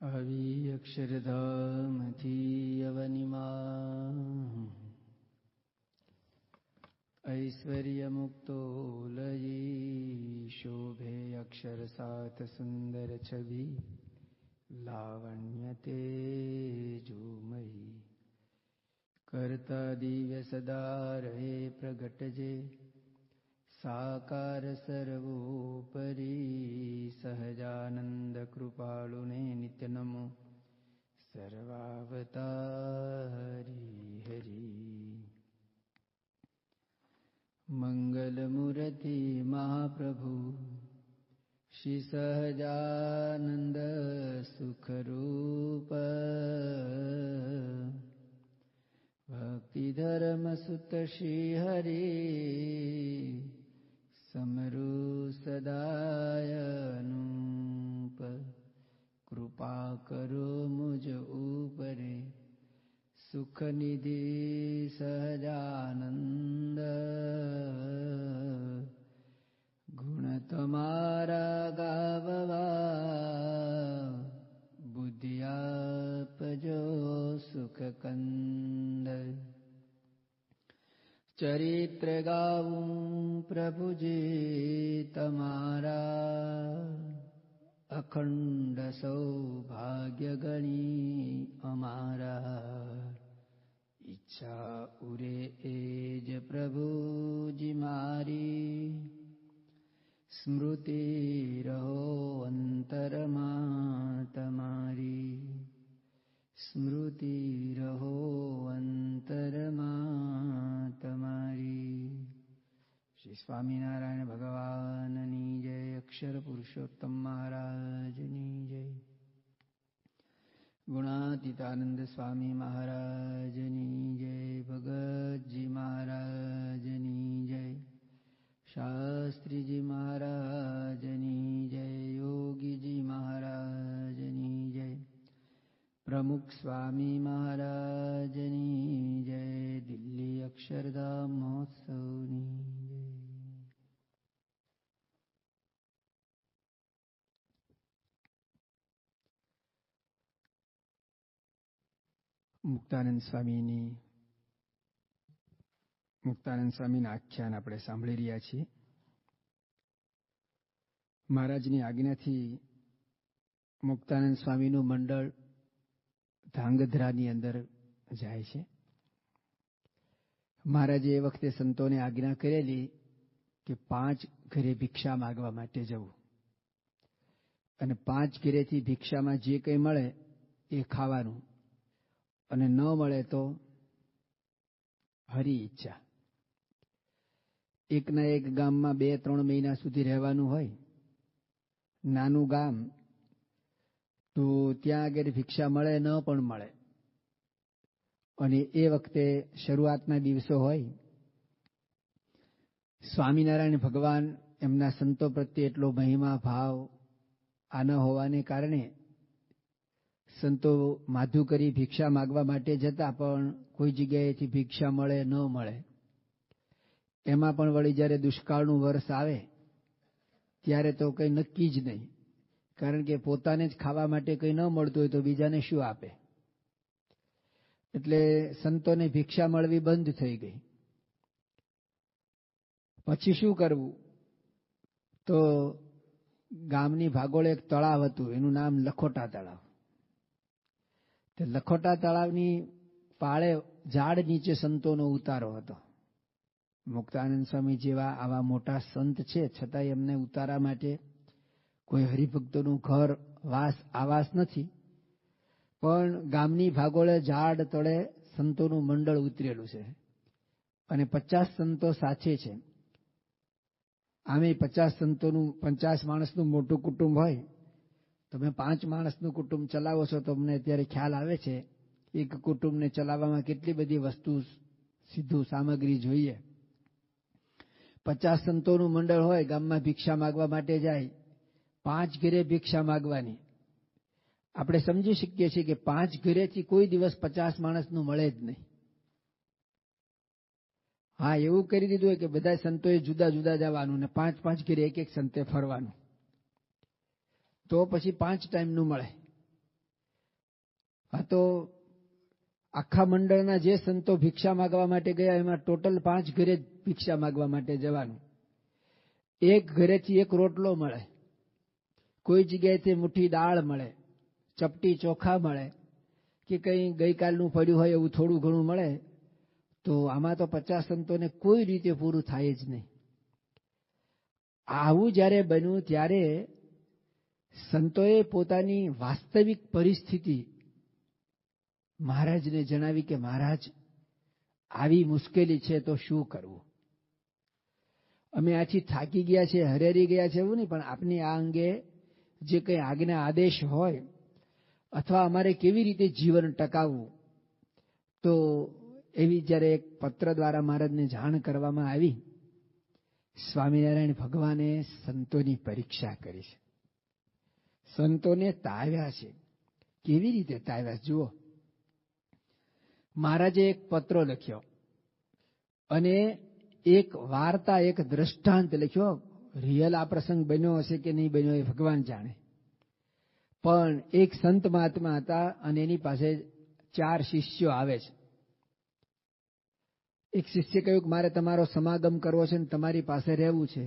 આવી અક્ષરધામથી અવનિમા ઐશ્વર્ય મુક્તો લયી શોભે અક્ષર સાત સુંદર છબી લાવણ્ય તેજોમયી કરતા દિવ્ય સદા રહે પ્રગટજે સાકાર સર્વોપરી સહજાનંદ કૃપાળુને નિત્ય નમો સર્વાવતારી હરી. મંગલમૂર્તિ મહાપ્રભુ શ્રી સહજાનંદ સુખરૂપ ભક્તિ ધર્મ સુત શ્રી હરિ સમરુ સદાય અનુપ કૃપા કરો મુજ ઉપરે સુખ નિધિ સહજાનંદ ગુણ તમારા ગાવવા બુદ્ધિ આપજો સુખ કંદ. ચરિત્ર ગાવું પ્રભુજી તમારા અખંડ સૌભાગ્ય ગણી અમારા ઈચ્છા ઉરે એ જ પ્રભુજી મારી સ્મૃતિ રહો અંતરમાં તમારી સ્મૃતિ રહો અંતરમાં તમારી. શ્રી સ્વામિનારાયણ ભગવાનની જય. અક્ષર પુરુષોત્તમ મહારાજની જય. ગુણાતીતાનંદ સ્વામી મહારાજની જય. ભગતજી મહારાજની જય. શાસ્ત્રીજી મહારાજની જય. યોગીજી મહારાજની જય. પ્રમુખ સ્વામી મહારાજની જય. દિલ્હી અક્ષરધામ મહોત્સવની જય. મુક્તાનંદ સ્વામીના આખ્યાન આપણે સાંભળી રહ્યા છીએ. મહારાજની આજ્ઞાથી મુક્તાનંદ સ્વામીનું મંડળ ધાંગધ્રાની અંદર જાય છે. મહારાજે એ વખતે સંતોને આજ્ઞા કરેલી કે 5 ઘરે ભિક્ષા માગવા માટે જવું અને 5 ઘરેથી ભિક્ષામાં જે કંઈ મળે એ ખાવાનું અને ન મળે તો હરી ઈચ્છા. એકના એક ગામમાં 2-3 મહિના સુધી રહેવાનું હોય, નાનું ગામ, તો ત્યાં આગળ ભિક્ષા મળે ન પણ મળે. અને એ વખતે શરૂઆતના દિવસો હોય. સ્વામિનારાયણ ભગવાન એમના સંતો પ્રત્યે એટલો મહિમા ભાવ આ ન હોવાને કારણે સંતો માધું કરી ભિક્ષા માગવા માટે જતા, પણ કોઈ જગ્યાએથી ભિક્ષા મળે ન મળે. એમાં પણ વળી જ્યારે દુષ્કાળનું વર્ષ આવે ત્યારે તો કંઈ નક્કી જ નહીં, કારણ કે પોતાને જ ખાવા માટે કંઈ ન મળતું હોય તો બીજાને શું આપે. એટલે સંતોને ભિક્ષા મળવી બંધ થઈ ગઈ. પછી શું કરવું? તો ગામની ભાગોળે એક તળાવ હતું, એનું નામ લખોટા તળાવ. તે લખોટા તળાવની પાળે ઝાડ નીચે સંતોનો ઉતારો હતો. મુક્તાનંદ સ્વામી જેવા આવા મોટા સંત છે, છતાંય એમને ઉતારા માટે કોઈ હરિભક્તોનું ઘર આવાસ નથી, પણ ગામની ભાગોળે ઝાડ તળે સંતોનું મંડળ ઉતરેલું છે અને 50 સંતો સાથે છે. આમે 50 માણસનું મોટું કુટુંબ હોય. તમે 5 માણસનું કુટુંબ ચલાવો છો તો અમને અત્યારે ખ્યાલ આવે છે એક કુટુંબને ચલાવવામાં કેટલી બધી વસ્તુ સીધું સામગ્રી જોઈએ. 50 સંતોનું મંડળ હોય, ગામમાં ભિક્ષા માગવા માટે જાય. 5 ઘરે ભિક્ષા માગવાની. આપણે સમજી શકીએ છીએ કે 5 ઘરેથી કોઈ દિવસ 50 માણસનું મળે જ નહીં. હા, એવું કરી દીધું હોય કે બધા સંતોએ જુદા જુદા જવાનું ને 5-5 ઘરે એક એક સંતે ફરવાનું, તો પછી 5 ટાઈમનું મળે. આ તો આખા મંડળના જે સંતો ભિક્ષા માગવા માટે ગયા એમાં ટોટલ 5 ઘરે ભિક્ષા માગવા માટે જવાનું. એક ઘરેથી એક રોટલો મળે, કોઈ જગ્યાએથી મુઠ્ઠી દાળ મળે, ચપટી ચોખા મળે, કે કંઈ ગઈકાલનું પડ્યું હોય એવું થોડું ઘણું મળે. તો આમાં તો 50 સંતોને કોઈ રીતે પૂરું થાય જ નહીં. આવું જ્યારે બન્યું ત્યારે સંતોએ પોતાની વાસ્તવિક પરિસ્થિતિ મહારાજને જણાવી કે મહારાજ, આવી મુશ્કેલી છે તો શું કરવું? અમે આથી થાકી ગયા છે, હરેરી ગયા છે એવું નહીં, પણ આપની આ અંગે જે કંઈ આજ્ઞા આદેશ હોય અથવા અમારે કેવી રીતે જીવન ટકાવવું, તો એવી જ્યારે એક પત્ર દ્વારા મહારાજને જાણ કરવામાં આવી. સ્વામિનારાયણ ભગવાને સંતોની પરીક્ષા કરી છે, સંતોને તાવ્યા છે. કેવી રીતે તાવ્યા જુઓ. મહારાજે એક પત્ર લખ્યો અને એક વાર્તા, એક દ્રષ્ટાંત લખ્યો. રિયલ આ પ્રસંગ બન્યો હશે કે નહીં બન્યો એ ભગવાન જાણે. પણ એક સંત મહાત્મા હતા અને એની પાસે 4 શિષ્યો આવે છે. એક શિષ્ય કહ્યું કે મારે તમારો સમાગમ કરવો છે ને તમારી પાસે રહેવું છે.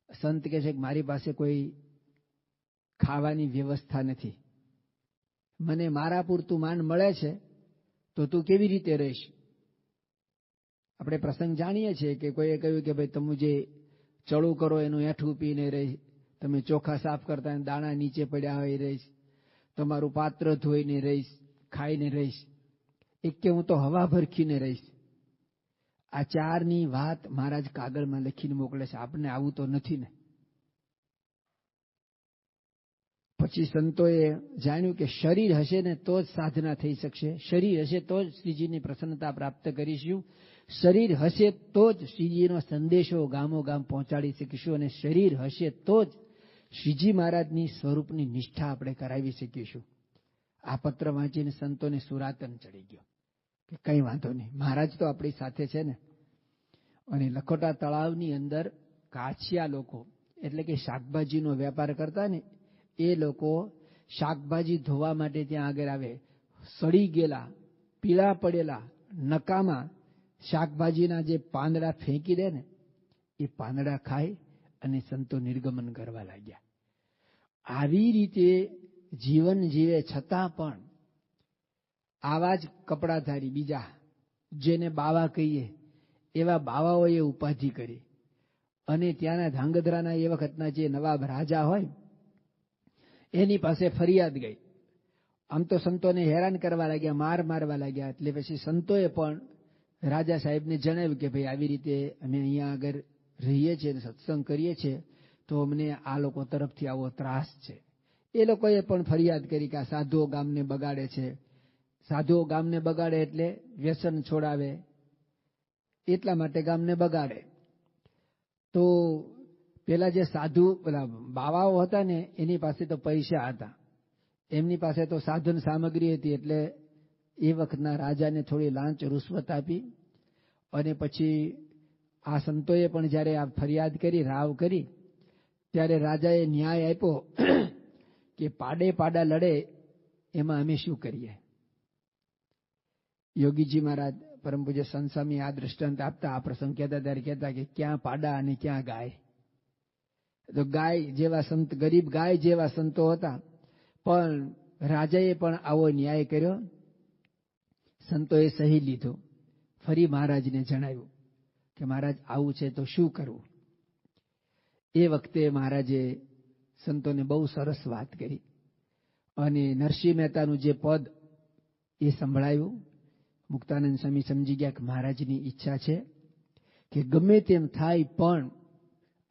સંત કહે છે કે મારી પાસે કોઈ ખાવાની વ્યવસ્થા નથી, મને મારા પૂરતું માન મળે છે, તો તું કેવી રીતે રહીશ? આપણે પ્રસંગ જાણીએ છીએ કે કોઈએ કહ્યું કે ભાઈ તમે જે ચડું કરો એનું એઠું પીને રહીશ, તમે ચોખા સાફ કરતા દાણા નીચે પડ્યા હોય રહીશ, તમારું પાત્ર ધોઈને રહીશ, ખાઈને રહીશ, એક કે હું તો હવા ભરખીને રહીશ. આ 4ની વાત મહારાજ કાગળમાં લખીને મોકલે છે. આપણે આવું તો નથી ને. પછી સંતોએ જાણ્યું કે શરીર હશે ને તો જ સાધના થઈ શકશે, શરીર હશે તો જ શ્રીજીની પ્રસન્નતા પ્રાપ્ત કરીશું, શરીર હશે તો જ શ્રીજીનો સંદેશો ગામો ગામ પહોંચાડી શકીશું, અને શરીર હશે તો જ શ્રીજી મહારાજની સ્વરૂપની નિષ્ઠા આપણે કરાવી શકીશું. આ પત્ર વાંચીને સંતોને સુરાતન ચડી ગયો કે કંઈ વાંધો નહીં, મહારાજ તો આપણી સાથે છે ને. અને લખોટા તળાવની અંદર કાછિયા લોકો એટલે કે શાકભાજીનો વેપાર કરતા ને એ લોકો શાકભાજી ધોવા માટે ત્યાં આગળ આવે. સડી ગયેલા, પીળા પડેલા, નકામા શાકભાજીના જે પાંદડા ફેંકી દે ને એ પાંદડા ખાય અને સંતો નિર્ગમન કરવા લાગ્યા. આવી રીતે જીવન જીવે છતાં પણ આવા જ કપડાધારી બીજા જેને બાવા કહીએ એવા બાવાઓએ ઉપાધિ કરી અને ત્યાંના ધાંગધ્રાના એ વખતના જે નવાબ રાજા હોય એની પાસે ફરિયાદ ગઈ. આમ તો સંતોને હેરાન કરવા લાગ્યા, મારવા લાગ્યા. એટલે પછી સંતોએ પણ રાજા સાહેબને જણાવ્યું કે ભાઈ આવી રીતે અમે અહીંયા આગળ રહીએ છીએ અને સત્સંગ કરીએ છીએ તો અમને આ લોકો તરફથી આવો ત્રાસ છે. એ લોકોએ પણ ફરિયાદ કરી કે આ સાધુઓ ગામને બગાડે છે. સાધુઓ ગામને બગાડે એટલે વ્યસન છોડાવે, એટલા માટે ગામને બગાડે. તો પેલા જે સાધુ પેલા બાવાઓ હતા ને એની પાસે તો પૈસા હતા, એમની પાસે તો સાધન સામગ્રી હતી. એટલે એ વખતના રાજાને થોડી લાંચ રૂશ્વત આપી અને પછી આ સંતોએ પણ જ્યારે આ ફરિયાદ કરી, રાવ કરી, ત્યારે રાજાએ ન્યાય આપ્યો કે પાડે પાડા લડે એમાં અમે શું કરીએ. યોગીજી મહારાજ પરમ પૂજ્ય સંત સ્વામી આ દ્રષ્ટાંત આપતા આ પ્રસંગ કહેતા ત્યારે કહેતા કે ક્યાં પાડા અને ક્યાં ગાય. તો ગાય જેવા સંત, ગરીબ ગાય જેવા સંતો હતા, પણ રાજાએ પણ આવો ન્યાય કર્યો. સંતોએ સહી લીધું, ફરી મહારાજને જણાવ્યું કે મહારાજ આવું છે તો શું કરવું. એ વખતે મહારાજે સંતોને બહુ સરસ વાત કરી અને નરસિંહ મહેતાનું જે પદ એ સંભળાયું. મુક્તાનંદ સ્વામી સમજી ગયા કે મહારાજની ઈચ્છા છે કે ગમે તેમ થાય પણ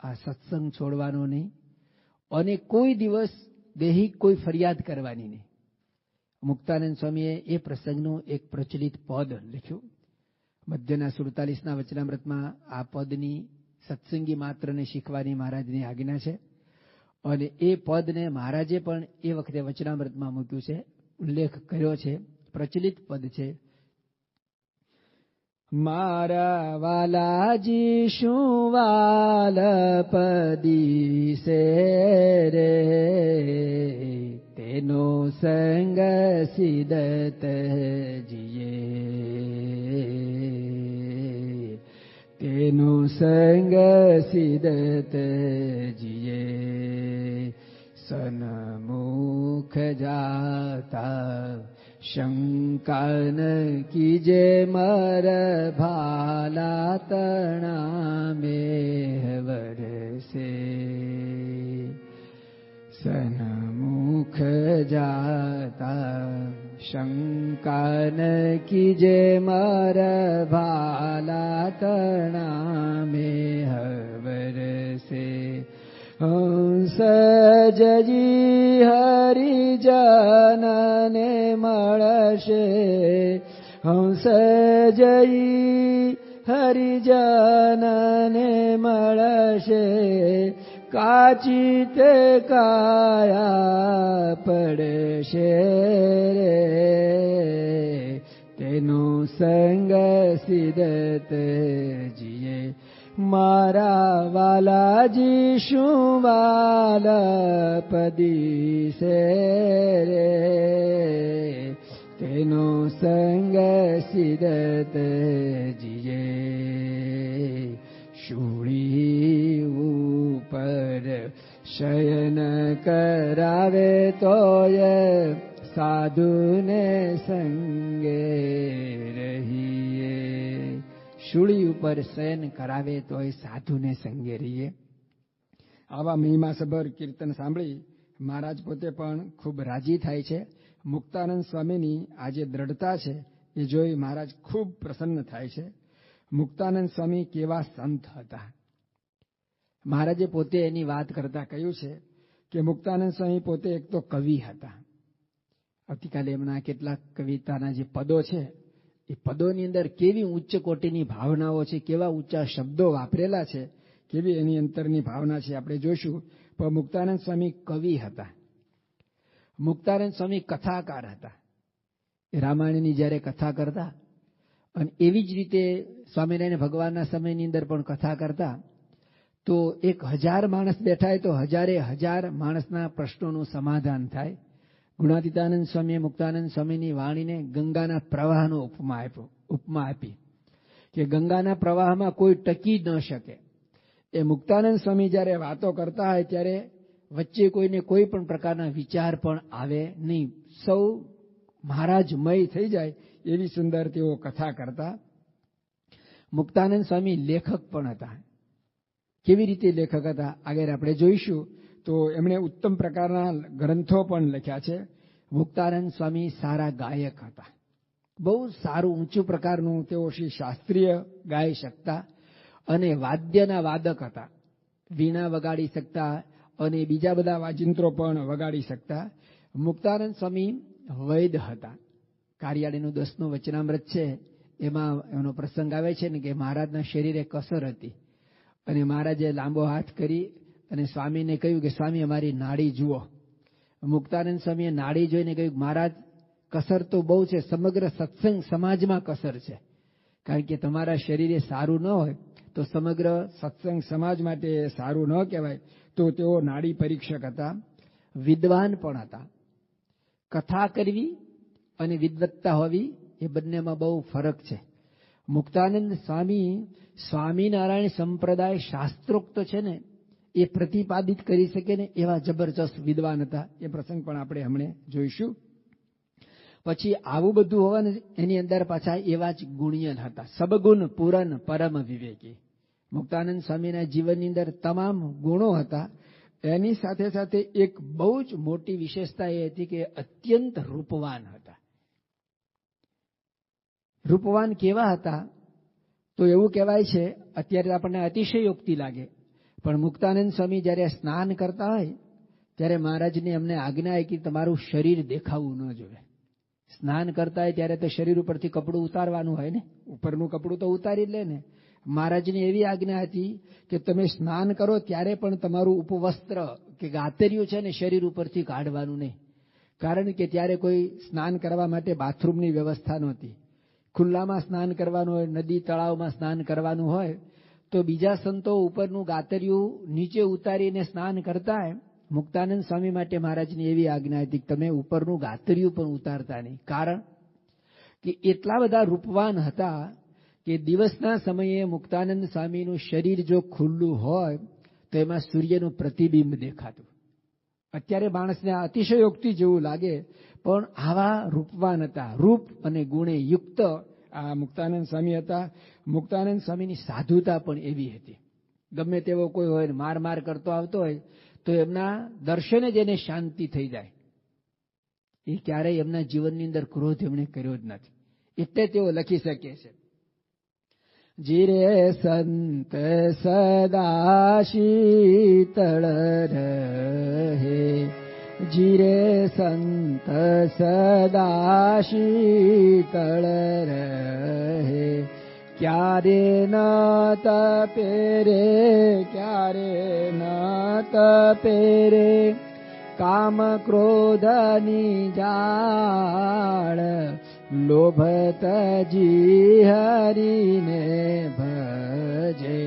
આ સત્સંગ છોડવાનો નહીં અને કોઈ દિવસ દેહી કોઈ ફરિયાદ કરવાની નહીં. મુક્તાનંદ સ્વામીએ એ પ્રસંગનું એક પ્રચલિત પદ લખ્યું. મધ્યના 47ના વચનામૃતમાં આ પદની સત્સંગી માત્રને શીખવાની મહારાજની આજ્ઞા છે અને એ પદને મહારાજે પણ એ વખતે વચનામૃતમાં મૂક્યું છે, ઉલ્લેખ કર્યો છે. પ્રચલિત પદ છે. મારા વાલાજી શું વાલપદી સે રે, તેનો સંગ સિદ્ધ સંગ સિદત જીએ સન્મુખ જાતા શંકા ન કીજે મર ભાલા તણા મેહ વરસે સન્મુખ જાતા શંકા ન કીજે મર ભાલા તણા મેહ વરસે હંસજી હરિજનને મળશે હંસજી હરિજનને મળશે કાચી તે કાયા પડશે રે તેનો સંગ સિદત જીએ મારા વાલાજી શું વાલ પદીસે રે તેનો સંગ સિદત જીએ શૂળી ઉપર શયન કરાવે તોય સાધુને સંગે રહીએ શૂળી ઉપર શયન કરાવે તોય સાધુને સંગે રહીએ. આવા મહિમાસભર કીર્તન સાંભળી મહારાજ પોતે પણ ખૂબ રાજી થાય છે. મુક્તાનંદ સ્વામીની આ જે દ્રઢતા છે એ જોઈ મહારાજ ખૂબ પ્રસન્ન થાય છે. મુક્તાનંદ સ્વામી કેવા સંત હતા. મહારાજે પોતે એની વાત કરતા કહ્યું છે કે મુક્તાનંદ સ્વામી પોતે એક તો કવિ હતા. આવતીકાલે એમના કેટલાક કવિતાના જે પદો છે એ પદોની અંદર કેવી ઉચ્ચ કોટીની ભાવનાઓ છે, કેવા ઊંચા શબ્દો વાપરેલા છે, કેવી એની અંતરની ભાવના છે આપણે જોઈશું. પણ મુક્તાનંદ સ્વામી કવિ હતા. મુક્તાનંદ સ્વામી કથાકાર હતા. એ રામાયણની જ્યારે કથા કરતા અને એવી જ રીતે સ્વામિનારાયણ ભગવાનના સમયની અંદર પણ કથા કરતા તો 1000 માણસ બેઠા હોય તો 1000 માણસના પ્રશ્નોનું સમાધાન થાય. ગુણાતીતાનંદ સ્વામીએ મુક્તાનંદ સ્વામીની વાણીને ગંગાના પ્રવાહનો ઉપમા આપી કે ગંગાના પ્રવાહમાં કોઈ ટકી ન શકે. એ મુક્તાનંદ સ્વામી જ્યારે વાતો કરતા હોય ત્યારે વચ્ચે કોઈને કોઈ પણ પ્રકારના વિચાર પણ આવે નહીં. સૌ મહારાજમય થઈ જાય એવી સુંદર તેઓ કથા કરતા. મુક્તાનંદ સ્વામી લેખક પણ હતા. કેવી રીતે લેખક હતા આગળ આપણે જોઈશું. તો એમણે ઉત્તમ પ્રકારના ગ્રંથો પણ લખ્યા છે. મુક્તાનંદ સ્વામી સારા ગાયક હતા. બહુ સારું ઊંચું પ્રકારનું તેઓ શ્રી શાસ્ત્રીય ગાઈ શકતા અને વાદ્યના વાદક હતા. વીણા વગાડી શકતા અને બીજા બધા વાજિંત્રો પણ વગાડી શકતા. મુક્તાનંદ સ્વામી વૈદ્ય હતા. કાર્યાળીનું 10મું વચનામૃત છે એમાં એનો પ્રસંગ આવે છે ને કે મહારાજના શરીરે કસર હતી અને મહારાજે લાંબો હાથ કરી અને સ્વામીને કહ્યું કે સ્વામી અમારી નાડી જુઓ. મુક્તાનંદ સ્વામીએ નાડી જોઈને કહ્યું મહારાજ કસર તો બહુ છે, સમગ્ર સત્સંગ સમાજમાં કસર છે, કારણ કે તમારા શરીરે સારું ન હોય તો સમગ્ર સત્સંગ સમાજ માટે સારું ન કહેવાય. તો તેઓ નાડી પરીક્ષક હતા. વિદ્વાન પણ હતા. કથા કરવી અને વિદ્વત્તા હોવી એ બંનેમાં બહુ ફરક છે. મુક્તાનંદ સ્વામી સ્વામિનારાયણ સંપ્રદાય શાસ્ત્રોક્ત છે ને એ પ્રતિપાદિત કરી શકે ને એવા જબરજસ્ત વિદ્વાન હતા. એ પ્રસંગ પણ આપણે હમણાં જોઈશું. પછી આવું બધું હોવાને એની અંદર પાછા એવા જ ગુણિયન હતા. સબગુણ પૂરન પરમ વિવેકી. મુક્તાનંદ સ્વામીના જીવનની અંદર તમામ ગુણો હતા. એની સાથે સાથે એક બહુ જ મોટી વિશેષતા એ હતી કે અત્યંત રૂપવાન હતા. રૂપવાન કેવા હતા તો એવું કહેવાય છે, અત્યારે આપણને અતિશયોક્તિ લાગે, પણ મુક્તાનંદ સ્વામી જ્યારે સ્નાન કરતા હોય ત્યારે મહારાજને અમને આજ્ઞા આપી કે તમારું શરીર દેખાવું ન જોઈએ. સ્નાન કરતા હોય ત્યારે તો શરીર ઉપરથી કપડું ઉતારવાનું હોય ને, ઉપરનું કપડું તો ઉતારી જ લે ને. મહારાજની એવી આજ્ઞા હતી કે તમે સ્નાન કરો ત્યારે પણ તમારું ઉપવસ્ત્ર કે ગાતરિયું છે ને શરીર ઉપરથી કાઢવાનું નહીં, કારણ કે ત્યારે કોઈ સ્નાન કરવા માટે બાથરૂમની વ્યવસ્થા નહોતી. ખુલ્લામાં સ્નાન કરવાનું હોય, નદી તળાવમાં સ્નાન કરવાનું હોય તો બીજા સંતો ઉપરનું ગાતરિયું નીચે ઉતારીને સ્નાન કરતા હોય. મુક્તાનંદ સ્વામી માટે મહારાજની એવી આજ્ઞા હતી કે તમે ઉપરનું ગાતરિયું પણ ઉતારતા નહીં, કારણ કે એટલા બધા રૂપવાન હતા કે દિવસના સમયે મુક્તાનંદ સ્વામીનું શરીર જો ખુલ્લું હોય તો એમાં સૂર્યનું પ્રતિબિંબ દેખાતું. અત્યારે માણસને અતિશયોક્તિ જેવું લાગે, પણ આવા રૂપવાન હતા, રૂપ અને ગુણે યુક્ત આ મુક્તાનંદ સ્વામી હતા. મુક્તાનંદ સ્વામીની સાધુતા પણ એવી હતી. ગમે તેવો કોઈ હોય માર કરતો આવતો હોય તો એમના દર્શને જ એને શાંતિ થઈ જાય. એ ક્યારેય એમના જીવનની અંદર ક્રોધ એમણે કર્યો જ નથી. એટલે તેઓ લખી શકે છે, જીરે સંત સદા શીતળ રહે, જીરે સંત સદા શીતળ રહે, ક્યારે ન તપે રે, ક્યારે ન તપે રે, કામ ક્રોધની જાળ, લોભ તજી હરીને ભજે,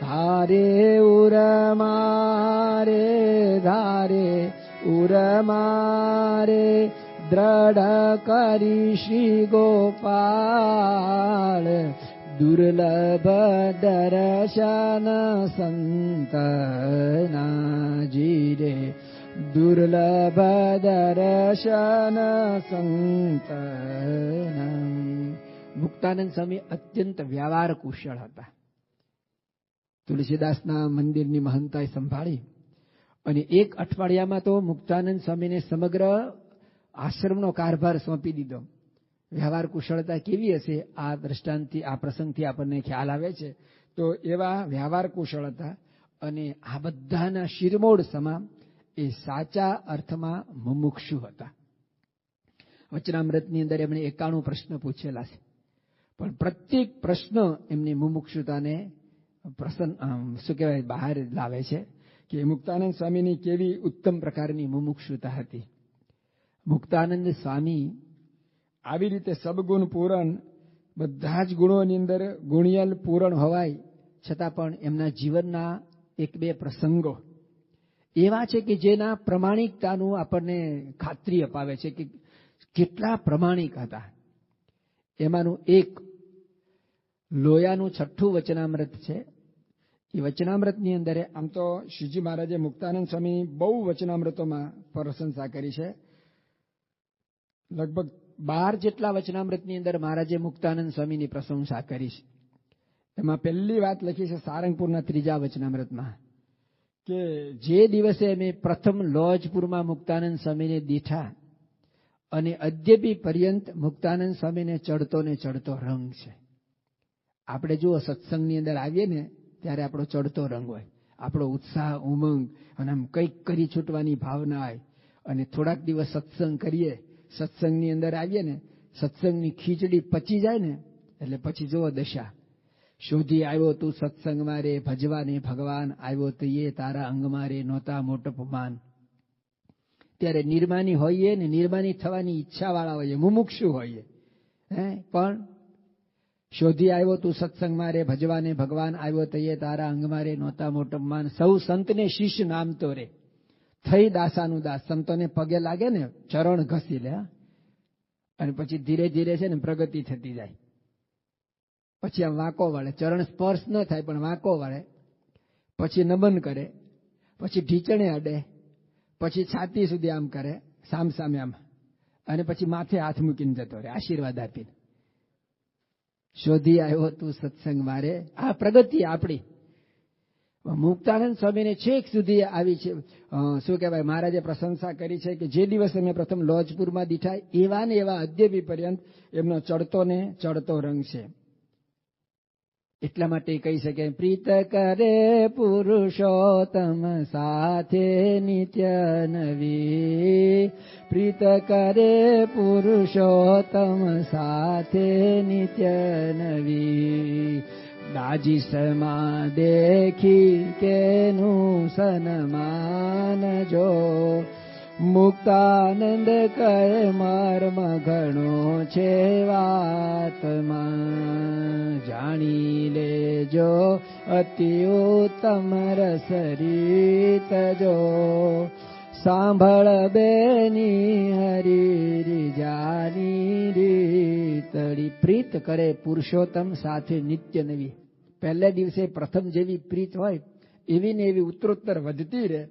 ધારે ઉરમારે, ધારે ઉરમારે, દ્રઢ કરી શ્રી ગોપાળ, દુર્લભ દર્શન સંતના જીરે, દુર્લભ દર્શન સંતના. મુક્તાનંદ સ્વામી અત્યંત વ્યવહાર કુશળ હતા. તુલસીદાસના મંદિરની મહંતાએ સંભાળી અને એક અઠવાડિયામાં તો મુક્તાનંદ સ્વામીને સમગ્ર આશ્રમનો કારભાર સોંપી દીધો. વ્યવહાર કુશળતા કેવી હશે આ દ્રષ્ટાંતથી, આ પ્રસંગથી આપણને ખ્યાલ આવે છે. તો એવા વ્યવહાર કુશળ હતા અને આ બધાના શિરમોડ સમા એ સાચા અર્થમાં મુમુક્ષુ હતા. વચનામૃતની અંદર એમણે 91 પ્રશ્ન પૂછેલા છે, પણ પ્રત્યેક પ્રશ્ન એમની મુમુક્ષુતાને શું કહેવાય બહાર લાવે છે કે મુક્તાનંદ સ્વામીની કેવી ઉત્તમ પ્રકારની મુમુક્ષુતા હતી. મુક્તાનંદ સ્વામી આવી રીતે સબગુણ પૂરણ, બધા જ ગુણોની અંદર ગુણિયલ પૂરણ હોવાય છતાં પણ એમના જીવનના એક બે પ્રસંગો એવા છે કે જેના પ્રમાણિકતાનું આપણને ખાતરી અપાવે છે કે કેટલા પ્રમાણિક હતા. એમાંનું એક લોયાનું 6ઠું વચનામૃત છે. એ વચનામૃતની અંદર આમ તો શ્રીજી મહારાજે મુક્તાનંદ સ્વામીની બહુ વચનામૃતોમાં પ્રશંસા કરી છે. લગભગ 12 જેટલા વચનામૃતની અંદર મહારાજે મુક્તાનંદ સ્વામીની પ્રશંસા કરી છે. એમાં પહેલી વાત લખી છે સારંગપુરના 3જા વચનામૃતમાં કે જે દિવસે અમે પ્રથમ લોજપુરમાં મુક્તાનંદ સ્વામીને દીઠા અને અદ્યપી પર્યંત મુક્તાનંદ સ્વામીને ચડતો ને ચડતો રંગ છે. આપણે જુઓ સત્સંગની અંદર આવીએ ને ત્યારે આપણો ચડતો રંગ હોય, આપણો ઉત્સાહ, ઉમંગ અને આમ કંઈક કરી છૂટવાની ભાવના હોય. અને થોડાક દિવસ સત્સંગ કરીએ, સત્સંગની અંદર આવીએ ને, સત્સંગની ખીચડી પચી જાય ને એટલે પછી જુઓ દશા. શોધી આવ્યો તું સત્સંગમાં રે, ભજવાને ભગવાન આવ્યો તો એ તારા અંગમાં રે, નહોતા મોટપમાન. ત્યારે નિર્માની હોઈએ ને, નિર્માની થવાની ઈચ્છાવાળા હોઈએ, મુમુક્ષુ હોઈએ, પણ શોધી આવ્યો તું સત્સંગમાં રે, ભજવાને ભગવાન આવ્યો તો એ તારા અંગમાં રે, નહોતા મોટપમાન. સૌ સંતને શિષ્ય નામતો રે, થઈ દાસાનું દાસ. સંતોને પગે લાગે ને, ચરણ ઘસી લે અને પછી ધીરે ધીરે છે ને પ્રગતિ થતી જાય. પછી આમ વાંકો વળે, ચરણ સ્પર્શ ન થાય પણ વાંકો વળે, પછી નમન કરે, પછી ઢીચણે અડે, પછી છાતી સુધી આમ કરે સામ સામે આમ, અને પછી માથે હાથ મૂકીને જતો રહે આશીર્વાદ આપીને. શોધી આવ્યો તું સત્સંગ મારે. આ પ્રગતિ આપણી. મુક્તાનંદ સ્વામીને છેક સુધી આવી છે. શું કહેવાય, મહારાજે પ્રશંસા કરી છે કે જે દિવસે મેં પ્રથમ લોજપુરમાં દીઠા એવા ને એવા અદ્યપી પર્યંત એમનો ચડતો ને ચડતો રંગ છે. એટલા માટે કહી શકે, પ્રીત કરે પુરુષોત્તમ સાથે નિત્ય નવી, પ્રીત કરે પુરુષોત્તમ સાથે નિત્ય નવી, દાજી સમા દેખી કેનું સન્માન જો, મુક્તાનંદ કહે મર્મ ઘણો છે વાતમાં, જાણી લેજો અતિ ઉત્તમ રસ રીત જો, સાંભળ બેની હરી જાની રીત તળી પ્રીત કરે પુરુષોત્તમ સાથે નિત્ય નવી. પહેલે દિવસે પ્રથમ જેવી પ્રીત હોય એવી ને એવી ઉત્તરોત્તર વધતી રહે,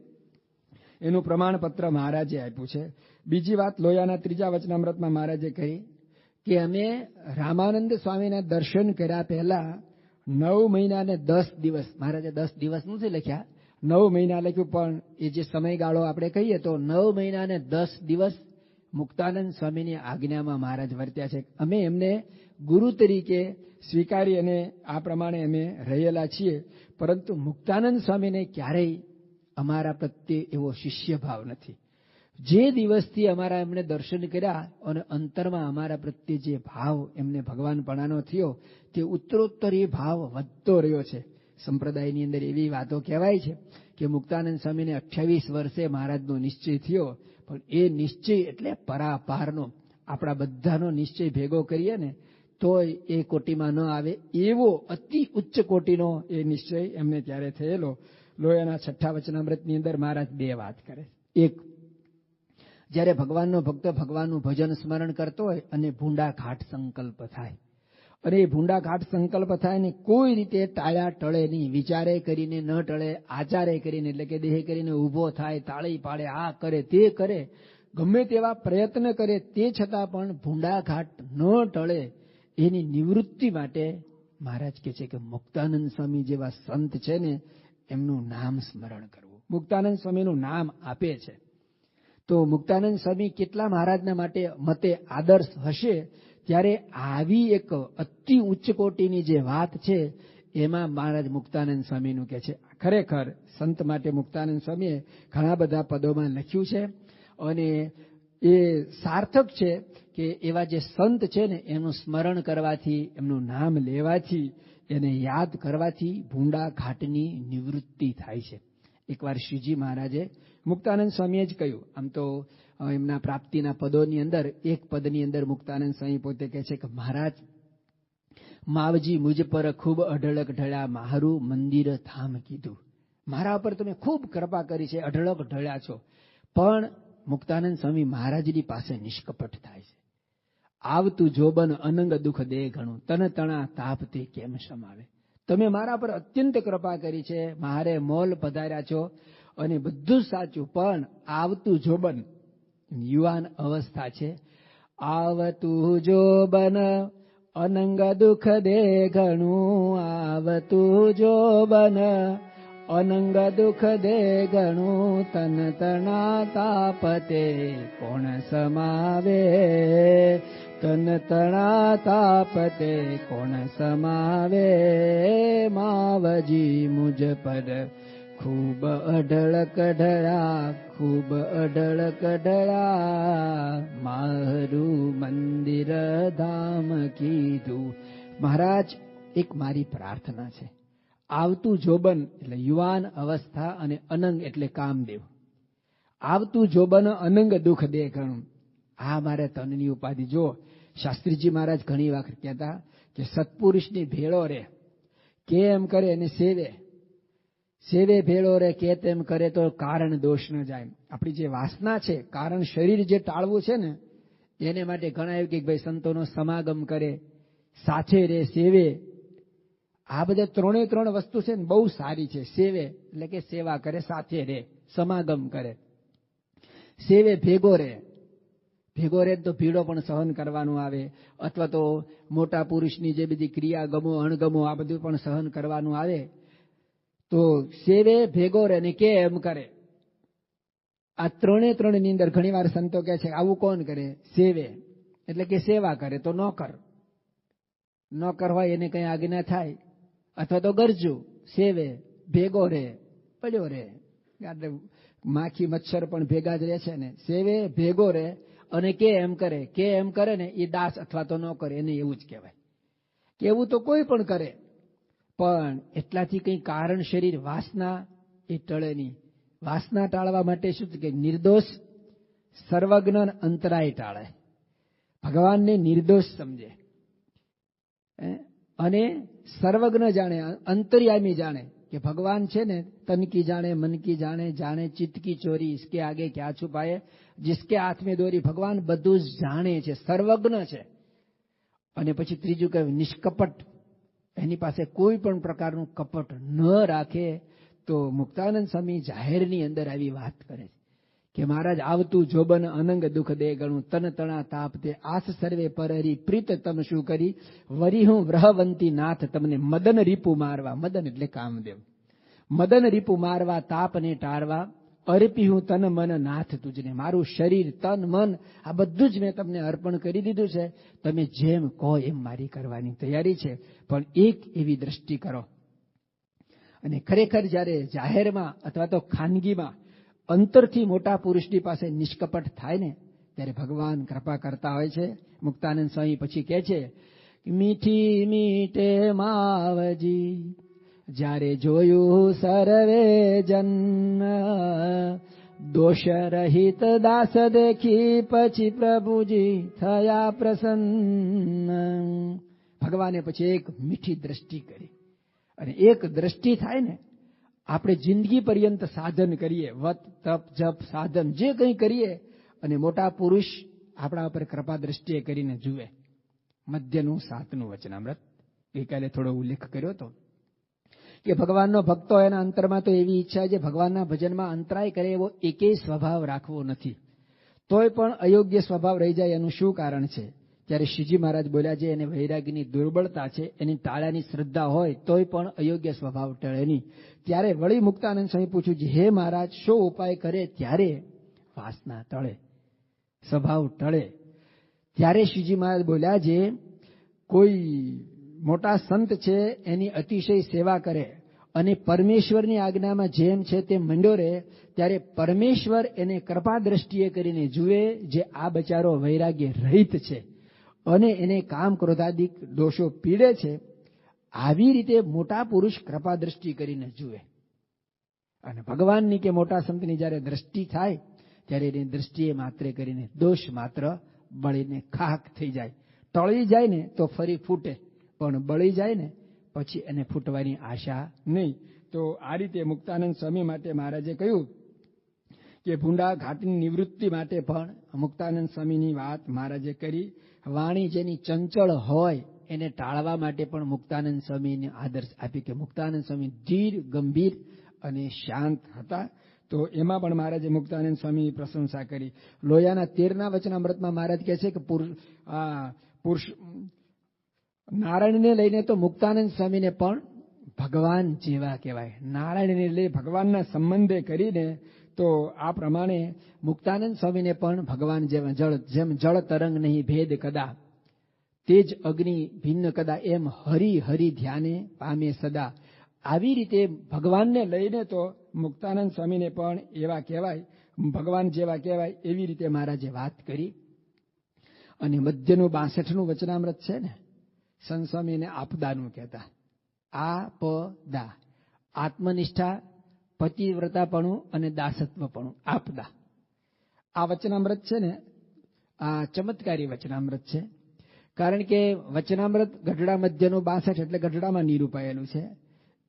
એનું પ્રમાણપત્ર મહારાજે આપ્યું છે. બીજી વાત લોયાના 3જા વચનામૃતમાં મહારાજે કહી કે અમે રામાનંદ સ્વામીના દર્શન કર્યા પહેલા 9 મહિના ને 10 દિવસ, મહારાજે 10 દિવસ નથી લખ્યા, 9 મહિના લખ્યું, પણ એ જે સમયગાળો આપણે કહીએ તો 9 મહિના ને 10 દિવસ મુક્તાનંદ સ્વામીની આજ્ઞામાં મહારાજ વર્ત્યા છે. અમે એમને ગુરુ તરીકે સ્વીકારી અને આ પ્રમાણે અમે રહેલા છીએ, પરંતુ મુક્તાનંદ સ્વામીને ક્યારેય અમારા પ્રત્યે એવો શિષ્ય ભાવ નથી. જે દિવસથી અમારા એમને દર્શન કર્યા અને અંતરમાં અમારા પ્રત્યે જે ભાવ એમને ભગવાનપણાનો થયો તે ઉત્તરોત્તર એ ભાવ વધતો રહ્યો છે. સંપ્રદાયની અંદર એવી વાતો કહેવાય છે કે મુક્તાનંદ સ્વામીને 28 વર્ષે મહારાજનો નિશ્ચય થયો, પણ એ નિશ્ચય એટલે પરાપારનો, આપણા બધાનો નિશ્ચય ભેગો કરીએ ને તોય એ કોટીમાં ન આવે એવો અતિ ઉચ્ચ કોટીનો એ નિશ્ચય એમને ત્યારે થયેલો. લોયાના 6ઠા વચનામૃતની અંદર મહારાજ 2 વાત કરે. એક, જ્યારે ભગવાનનો ભક્ત ભગવાનનું ભજન સ્મરણ કરતો હોય અને ભૂંડા ઘાટ સંકલ્પ થાય, અને એ ભૂંડા ઘાટ સંકલ્પ થાય ને કોઈ રીતે ટાળ્યા ટળે નહીં, વિચારે કરીને ન ટળે, આચારે કરીને એટલે કે દેહ કરીને ઊભો થાય, તાળી પાડે, આ કરે તે કરે, ગમે તેવા પ્રયત્ન કરે, તે છતાં પણ ભૂંડા ઘાટ ન ટળે એની નિવૃત્તિ માટે મહારાજ કહે છે કે મુક્તાનંદ સ્વામી જેવા સંત છે ને એમનું નામ સ્મરણ કરવું. મુક્તાનંદ સ્વામીનું નામ આપે છે તો મુક્તાનંદ સ્વામી કેટલા મહારાજના માટે મતે આદર્શ હશે, ત્યારે આવી એક અતિ ઉચ્ચ કોટીની જે વાત છે એમાં મહારાજ મુક્તાનંદ સ્વામીનું કહે છે. ખરેખર સંત માટે મુક્તાનંદ સ્વામીએ ઘણા બધા પદોમાં લખ્યું છે અને એ સાર્થક છે કે એવા જે સંત છે ને એનું સ્મરણ કરવાથી, એમનું નામ લેવાથી, એને યાદ કરવાથી ભૂંડા ઘાટની નિવૃત્તિ થાય છે. એકવાર શ્રીજી મહારાજે મુક્તાનંદ સ્વામીએ જ કહ્યું, આમ તો એમના પ્રાપ્તિના પદોની અંદર એક પદની અંદર મુક્તાનંદ સ્વામી પોતે કહે છે કે મહારાજ માવજી મુજ પર ખૂબ અઢળક ઢળ્યા, મારું મંદિર ધામ કીધું. મારા ઉપર તમે ખૂબ કૃપા કરી છે, અઢળક ઢળ્યા છો. પણ મુક્તાનંદ સ્વામી મહારાજની પાસે નિષ્કપટ થાય છે. આવતું જોબન અનંગ દુઃખ દે ઘણું, તન તણા તાપ તે કેમ સમાવે. તમે મારા પર અત્યંત કૃપા કરી છે, મારે મોલ પધાર્યા છો અને બધું સાચું, પણ આવતું જોબન યુવાન અવસ્થા છે, આવતું જોબન અનંગ દુઃખ દે ઘણું, આવતું જોબન અનંગ દુઃખ દે ઘણું, તન તણા તાપતે કોણ સમાવે, તન તણા તાપતે કોણ સમાવે, માવજી મુજ પર ખૂબ અઢળક ઢળ્યા, ખૂબ અઢળક ઢળ્યા, મારું મંદિર ધામ કીધું. મહારાજ એક મારી પ્રાર્થના છે, આવતું જોબન એટલે યુવાન અવસ્થા અને અનંગ એટલે કામદેવ, આવતું જોબન અનંગ દુઃખ દે ઘણું, આ મારે તનની ઉપાધિ. જો શાસ્ત્રીજી મહારાજ ઘણી વખત કહેતા કે સત્પુરુષની ભેળો રે, કે એમ કરે અને સેવે, સેવે ભેળો રે કે તેમ કરે તો કારણ દોષ ન જાય. આપણી જે વાસના છે, કારણ શરીર જે ટાળવું છે ને એને માટે ઘણા એવું કે ભાઈ સંતોનો સમાગમ કરે, સાથે રે, સેવે, આ બધા 3 વસ્તુ છે ને બહુ સારી છે. સેવે એટલે કે સેવા કરે, સાથે રે, સમાગમ કરે, સેવે ભેગો રે, ભેગો રે તો ભીડો પણ સહન કરવાનું આવે, અથવા તો મોટા પુરુષની જે બધી ક્રિયા ગમો અણગમો આ બધું પણ સહન કરવાનું આવે. તો સેવે ભેગો રે ને કે એમ કરે, આ 3 ની અંદર ઘણી વાર સંતો કહે છે આવું કોણ કરે, સેવે એટલે કે સેવા કરે તો નોકર, નોકર હોય એને કઈ આજ્ઞા થાય, અથવા તો ગરજુ, સેવે ભેગો રે, પડ્યો રે, માખી મચ્છર પણ ભેગા જ રહે છે ને, સેવે ભેગો રે અને કે એમ કરે ને એ દાસ અથવા તો નોકર, એને એવું જ કહેવાય. કે એવું તો કોઈ પણ કરે, પણ એટલાથી કઈ કારણ શરીર વાસના એ ટળે નહીં. વાસના ટાળવા માટે શું કે નિર્દોષ સર્વજ્ઞ અંતરાય ટાળે, ભગવાનને નિર્દોષ સમજે અને સર્વજ્ઞ જાણે, અંતર્યામી જાણે કે ભગવાન છે ને તન કી જાણે, મન કી જાણે, જાણે ચિત્ત કી ચોરી, इसके आगे क्या छुपाए, जिसके हाथ में दोरी. ભગવાન બધું જ જાણે છે, સર્વજ્ઞ છે અને પછી ત્રીજું કહ્યું નિષ્કપટ, એની પાસે કોઈ પણ પ્રકારનું કપટ ન રાખે. તો મુક્તાનંદ સ્વામી જાહેરની અંદર આવી વાત કરે છે કે મહારાજ આવતું જોબન અનંગ દુઃખ દે ગણું તન તણા તાપ તે આસ સર્વે પરહરી પ્રીત તમ શું કરી વરી હું વ્રહવંતી નાથ તમને મદન રીપુ મારવા, મદન એટલે કામદેવ, મદન રીપુ મારવા તાપને ટાળવા અર્પી હું તન મન નાથ તુજને, મારું શરીર તન મન આ બધું જ મેં તમને અર્પણ કરી દીધું છે, તમે જેમ કહો એમ મારી કરવાની તૈયારી છે, પણ એક એવી દ્રષ્ટિ કરો. અને ખરેખર જ્યારે જાહેરમાં અથવા તો ખાનગીમાં અંતરથી મોટા પુરુષની પાસે નિષ્કપટ થાય ને ત્યારે ભગવાન કૃપા કરતા હોય છે. મુક્તાનંદ સ્વામી પછી કહે છે મીઠી મીઠે માવજી જ્યારે જોયું સર્વે જન, દોષ રહિત દાસ દેખી પછી પ્રભુજી થયા પ્રસન્ન. ભગવાને પછી એક મીઠી દ્રષ્ટિ કરી, અને એક દ્રષ્ટિ થાય ને આપણે જિંદગી પર્યંત સાધન કરીએ, વત તપ જપ સાધન જે કંઈ કરીએ, અને મોટા પુરુષ આપણા ઉપર કૃપા દ્રષ્ટિએ કરીને જુએ. મધ્યનું 7નું વચનામૃત ગઈકાલે થોડો ઉલ્લેખ કર્યો હતો કે ભગવાનનો ભક્તો એના અંતરમાં તો એવી ઈચ્છા છે ભગવાનના ભજનમાં અંતરાય કરે એવો એકેય સ્વભાવ રાખવો નથી, તોય પણ અયોગ્ય સ્વભાવ રહી જાય. એનું શું કારણ છે? ત્યારે શ્રીજી મહારાજ બોલ્યા છે એને વૈરાગીની દુર્બળતા છે, એની ટાળાની શ્રદ્ધા હોય તોય પણ અયોગ્ય સ્વભાવ ટળે નહીં. ત્યારે વળી મુક્તાનંદ સ્વામી પૂછ્યું છે હે મહારાજ શો ઉપાય કરે ત્યારે વાસના ટળે, સ્વભાવ ટળે? ત્યારે શ્રીજી મહારાજ બોલ્યા છે કોઈ મોટા સંત છે એની અતિશય સેવા કરે અને પરમેશ્વરની આજ્ઞામાં જેમ છે તે મંડ્યો રહે, ત્યારે પરમેશ્વર એને કૃપા દ્રષ્ટિએ કરીને જુએ જે આ બચારો વૈરાગ્ય રહિત છે અને એને કામ ક્રોધાદિક દોષો પીડે છે. આવી રીતે મોટા પુરુષ કૃપા દ્રષ્ટિ કરીને જુએ. અને ભગવાનની કે મોટા સંતની જ્યારે દ્રષ્ટિ થાય ત્યારે એની દ્રષ્ટિએ માત્ર કરીને દોષ માત્ર બળીને ખાક થઈ જાય. ટળી જાય ને તો ફરી ફૂટે, પણ બળી જાય ને પછી એને ફૂટવાની આશા નહીં. તો આ રીતે મુક્તાનંદ સ્વામી માટે મહારાજે કહ્યું કે ભૂંડા ઘાટની નિવૃત્તિ માટે પણ મુક્તાનંદ સ્વામીની વાત મહારાજે કરી. વાણી જેની ચંચળ હોય એને ટાળવા માટે પણ મુક્તાનંદ સ્વામીને આદર્શ આપી કે મુક્તાનંદ સ્વામી ધીર ગંભીર અને શાંત હતા. તો એમાં પણ મહારાજે મુક્તાનંદ સ્વામીની પ્રશંસા કરી. લોયાના 13ના વચનામૃતમાં મહારાજ કહે છે કે પુરુષ નારાયણને લઈને તો મુક્તાનંદ સ્વામીને પણ ભગવાન જેવા કહેવાય. નારાયણને લઈ ભગવાનના સંબંધે કરીને તો આ પ્રમાણે મુક્તાનંદ સ્વામીને પણ ભગવાન જેમ જળ તરંગ નહીં ભેદ કદા, તેજ અગ્નિ ભિન્ન કદા, એમ હરિ હરિ ધ્યાને પામે સદા. આવી રીતે ભગવાનને લઈને તો મુક્તાનંદ સ્વામીને પણ એવા કહેવાય, ભગવાન જેવા કહેવાય. એવી રીતે મહારાજે વાત કરી. અને મધ્યનું 62નું વચનામૃત છે ને, સંત સ્વામી એને આપદાનું કહેતા. આપદા, આત્મનિષ્ઠા, પતિવ્રતાપણું અને દાસત્વપણું, આપદા. આ વચનામૃત છે ને આ ચમત્કારી વચનામૃત છે. કારણ કે વચનામૃત ગઢડા મધ્યનું 62 એટલે ગઢડામાં નિરૂપાયેલું છે.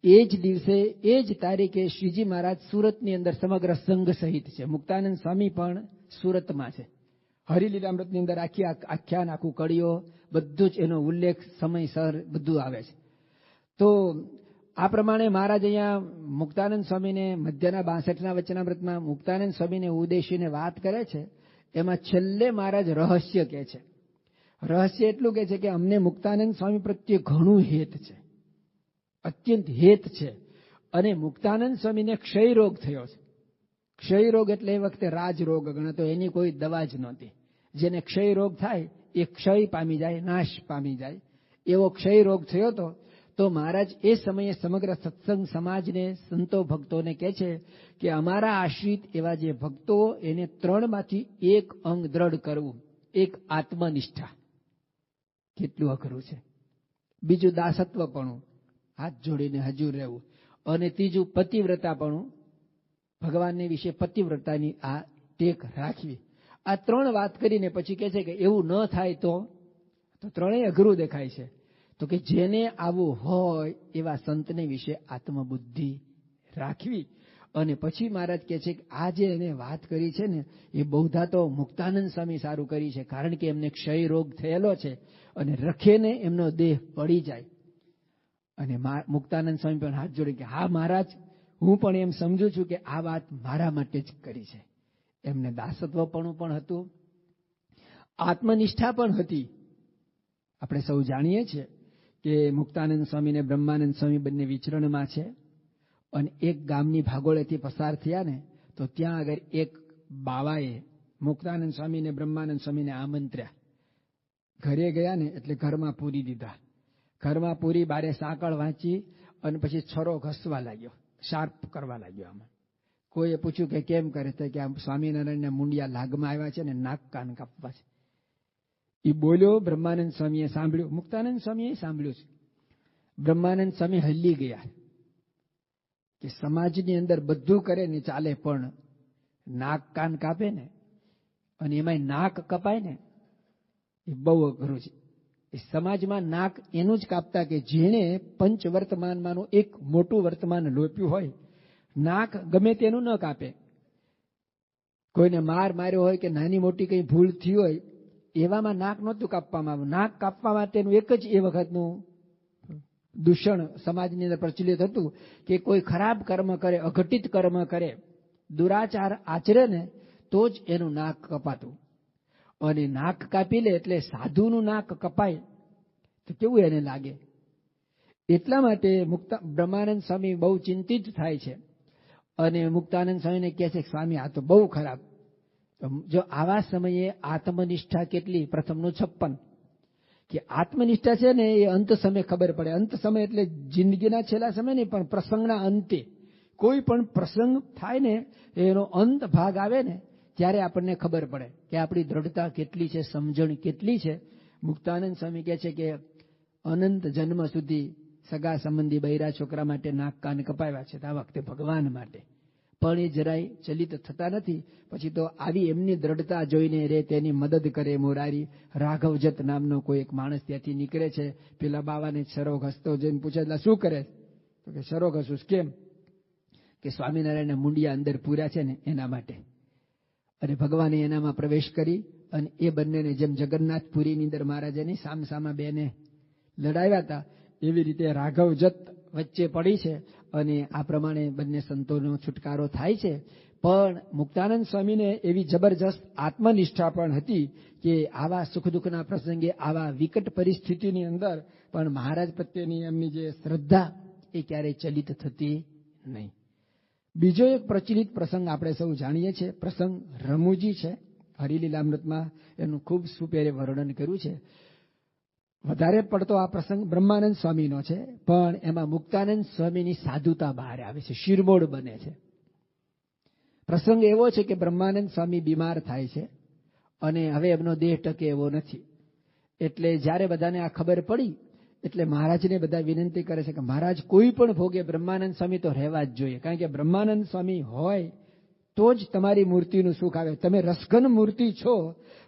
એ જ દિવસે એ જ તારીખે શ્રીજી મહારાજ સુરતની અંદર સમગ્ર સંઘ સહિત છે. મુક્તાનંદ સ્વામી પણ સુરતમાં છે. હરિલીલામૃતની અંદર આખ્યાન આખું કડીઓ બધું જ એનો ઉલ્લેખ સમયસર બધું આવે છે. તો આ પ્રમાણે મહારાજ અહીંયા મુક્તાનંદ સ્વામીને મધ્યના 62ના વચનામૃતમાં મુક્તાનંદ સ્વામીને ઉદ્દેશીને વાત કરે છે. એમાં છેલ્લે મહારાજ રહસ્ય કહે છે. રહસ્ય એટલું કહે છે કે અમને મુક્તાનંદ સ્વામી પ્રત્યે ઘણું હેત છે, અત્યંત હેત છે. અને મુક્તાનંદ સ્વામીને ક્ષય રોગ થયો છે. ક્ષય રોગ એટલે એ વખતે રાજરોગ ગણાતો, એની કોઈ દવા જ નહોતી. જેને ક્ષય રોગ થાય એ ક્ષય પામી જાય, નાશ પામી જાય, એવો ક્ષય રોગ થયો હતો. તો મહારાજ એ સમયે સમગ્ર સત્સંગ સમાજને, સંતો ભક્તોને કહે છે કે અમારા આશ્રિત એવા જે ભક્તો એને 3માંથી એક અંગ દ્રઢ કરવું. એક આત્મનિષ્ઠા, કેટલું અઘરું છે. બીજું દાસત્વપણું, હાથ જોડીને હજુર રહેવું. અને ત્રીજું પતિવ્રતાપણું, ભગવાનને વિશે પતિવ્રતાની આ ટેક રાખવી. આ 3 વાત કરીને પછી કહે છે કે એવું ન થાય તો 3ય અઘરું દેખાય છે. તો કે જેને આવું હોય એવા સંતને વિશે આત્મબુદ્ધિ રાખવી. અને પછી મહારાજ કહે છે કે આ જે એને વાત કરી છે ને એ બહુધા તો મુક્તાનંદ સ્વામી સારું કરી છે, કારણ કે એમને ક્ષય રોગ થયેલો છે અને રખેને એમનો દેહ પડી જાય. અને મુક્તાનંદ સ્વામી પણ હાથ જોડી કે હા મહારાજ, હું પણ એમ સમજુ છું કે આ વાત મારા માટે જ કરી છે. એમને દાસત્વપણું પણ હતું, આત્મનિષ્ઠા પણ હતી. આપણે સૌ જાણીએ છીએ કે મુક્તાનંદ સ્વામી ને બ્રહ્માનંદ સ્વામી બંને વિચરણમાં છે. અને એક ગામની ભાગોળેથી પસાર થયા ને તો ત્યાં આગળ એક બાવાએ મુક્તાનંદ સ્વામી ને બ્રહ્માનંદ સ્વામીને આમંત્ર્યા. ઘરે ગયા ને એટલે ઘરમાં પૂરી દીધા. ઘરમાં પૂરી, બારે સાંકળ વાંચી અને પછી છરો ઘસવા લાગ્યો, શાર્પ કરવા લાગ્યો. આમાં કોઈએ પૂછ્યું કે કેમ કરે તો કે આમ સ્વામિનારાયણના મુંડિયા લાગમાં આવ્યા છે ને નાક કાન કાપવા છે. એ બોલ્યો, બ્રહ્માનંદ સ્વામીએ સાંભળ્યું, મુક્તાનંદ સ્વામીએ સાંભળ્યું છે. બ્રહ્માનંદ સ્વામી હલી ગયા કે સમાજની અંદર બધું કરે ને ચાલે, પણ નાક કાન કાપે ને અને એમાંય નાક કપાય ને એ બહુ અઘરું છે. એ સમાજમાં નાક એનું જ કાપતા કે જેણે પંચ વર્તમાનમાંનું એક મોટું વર્તમાન લોપ્યું હોય. નાક ગમે તેનું ન કાપે. કોઈને માર્યો હોય કે નાની મોટી કઈ ભૂલ થઈ હોય એવામાં નાક નહોતું કાપવામાં આવ્યું. નાક કાપવા માટેનું એક જ એ વખતનું દૂષણ સમાજની અંદર પ્રચલિત હતું કે કોઈ ખરાબ કર્મ કરે, અઘટિત કર્મ કરે, દુરાચાર આચરે ને તો જ એનું નાક કપાતું. અને નાક કાપી લે એટલે સાધુનું નાક કપાય તો કેવું એને લાગે. એટલા માટે બ્રહ્માનંદ સ્વામી બહુ ચિંતિત થાય છે અને મુક્તાનંદ સ્વામીને કહે છે સ્વામી આ તો બહુ ખરાબ. જો આવા સમયે આત્મનિષ્ઠા કેટલી, પ્રથમનું 56 કે આત્મનિષ્ઠા છે ને એ અંત સમય ખબર પડે. અંત સમય એટલે જિંદગીના છેલ્લા સમય નહીં, પણ પ્રસંગના અંતે કોઈ પણ પ્રસંગ થાય ને એનો અંત ભાગ આવે ને ત્યારે આપણને ખબર પડે કે આપણી દ્રઢતા કેટલી છે, સમજણ કેટલી છે. મુક્તાનંદ સ્વામી કહે છે કે અનંત જન્મ સુધી સગા સંબંધી બૈરા છોકરા માટે નાક કાન કપાવ્યા છે, આ વખતે ભગવાન માટે પણ એ જરાય ચલિત થતા નથી. પછી તો આવી એમની દ્રઢતા જોઈને રે તેની મદદ કરે મોરારી. રાઘવજત નામનો કોઈ એક માણસ ત્યાંથી નીકળે છે, પેલા બાવાને શરો ઘસતો જોઈને પૂછે એટલે શું કરે તો કે શરો ઘસું. કેમ કે સ્વામિનારાયણના મુંડિયા અંદર પૂર્યા છે ને એના માટે. અને ભગવાને એનામાં પ્રવેશ કરી અને એ બંનેને જેમ જગન્નાથપુરીની અંદર મહારાજાની સામસામા બેને લડાવ્યા હતા એવી રીતે રાઘવજત વચ્ચે પડી છે અને આ પ્રમાણે બંને સંતોનો છુટકારો થાય છે. પણ મુક્તાનંદ સ્વામીને એવી જબરજસ્ત આત્મનિષ્ઠા પણ હતી કે આવા સુખ દુઃખના પ્રસંગે, આવા વિકટ પરિસ્થિતિની અંદર પણ મહારાજ પ્રત્યેની એમની જે શ્રદ્ધા એ ક્યારેય ચલિત થતી નહીં. બીજો એક પ્રચલિત પ્રસંગ આપણે સૌ જાણીએ છીએ, પ્રસંગ રમૂજી છે. હરિલીલામૃતમાં એનું ખૂબ સુપેરે વર્ણન કર્યું છે. વધારે પડતો આ પ્રસંગ બ્રહ્માનંદ સ્વામીનો છે, પણ એમાં મુક્તાનંદ સ્વામીની સાધુતા બહાર આવે છે, શિરમોડ બને છે. પ્રસંગ એવો છે કે બ્રહ્માનંદ સ્વામી બીમાર થાય છે અને હવે એમનો દેહ ટકે એવો નથી. એટલે જ્યારે બધાને આ ખબર પડી એટલે મહારાજને બધા વિનંતી કરે છે કે મહારાજ કોઈ પણ ભોગે બ્રહ્માનંદ સ્વામી તો રહેવા જ જોઈએ, કારણ કે બ્રહ્માનંદ સ્વામી હોય તો જ તમારી મૂર્તિનું સુખ આવે. તમે રસઘન મૂર્તિ છો,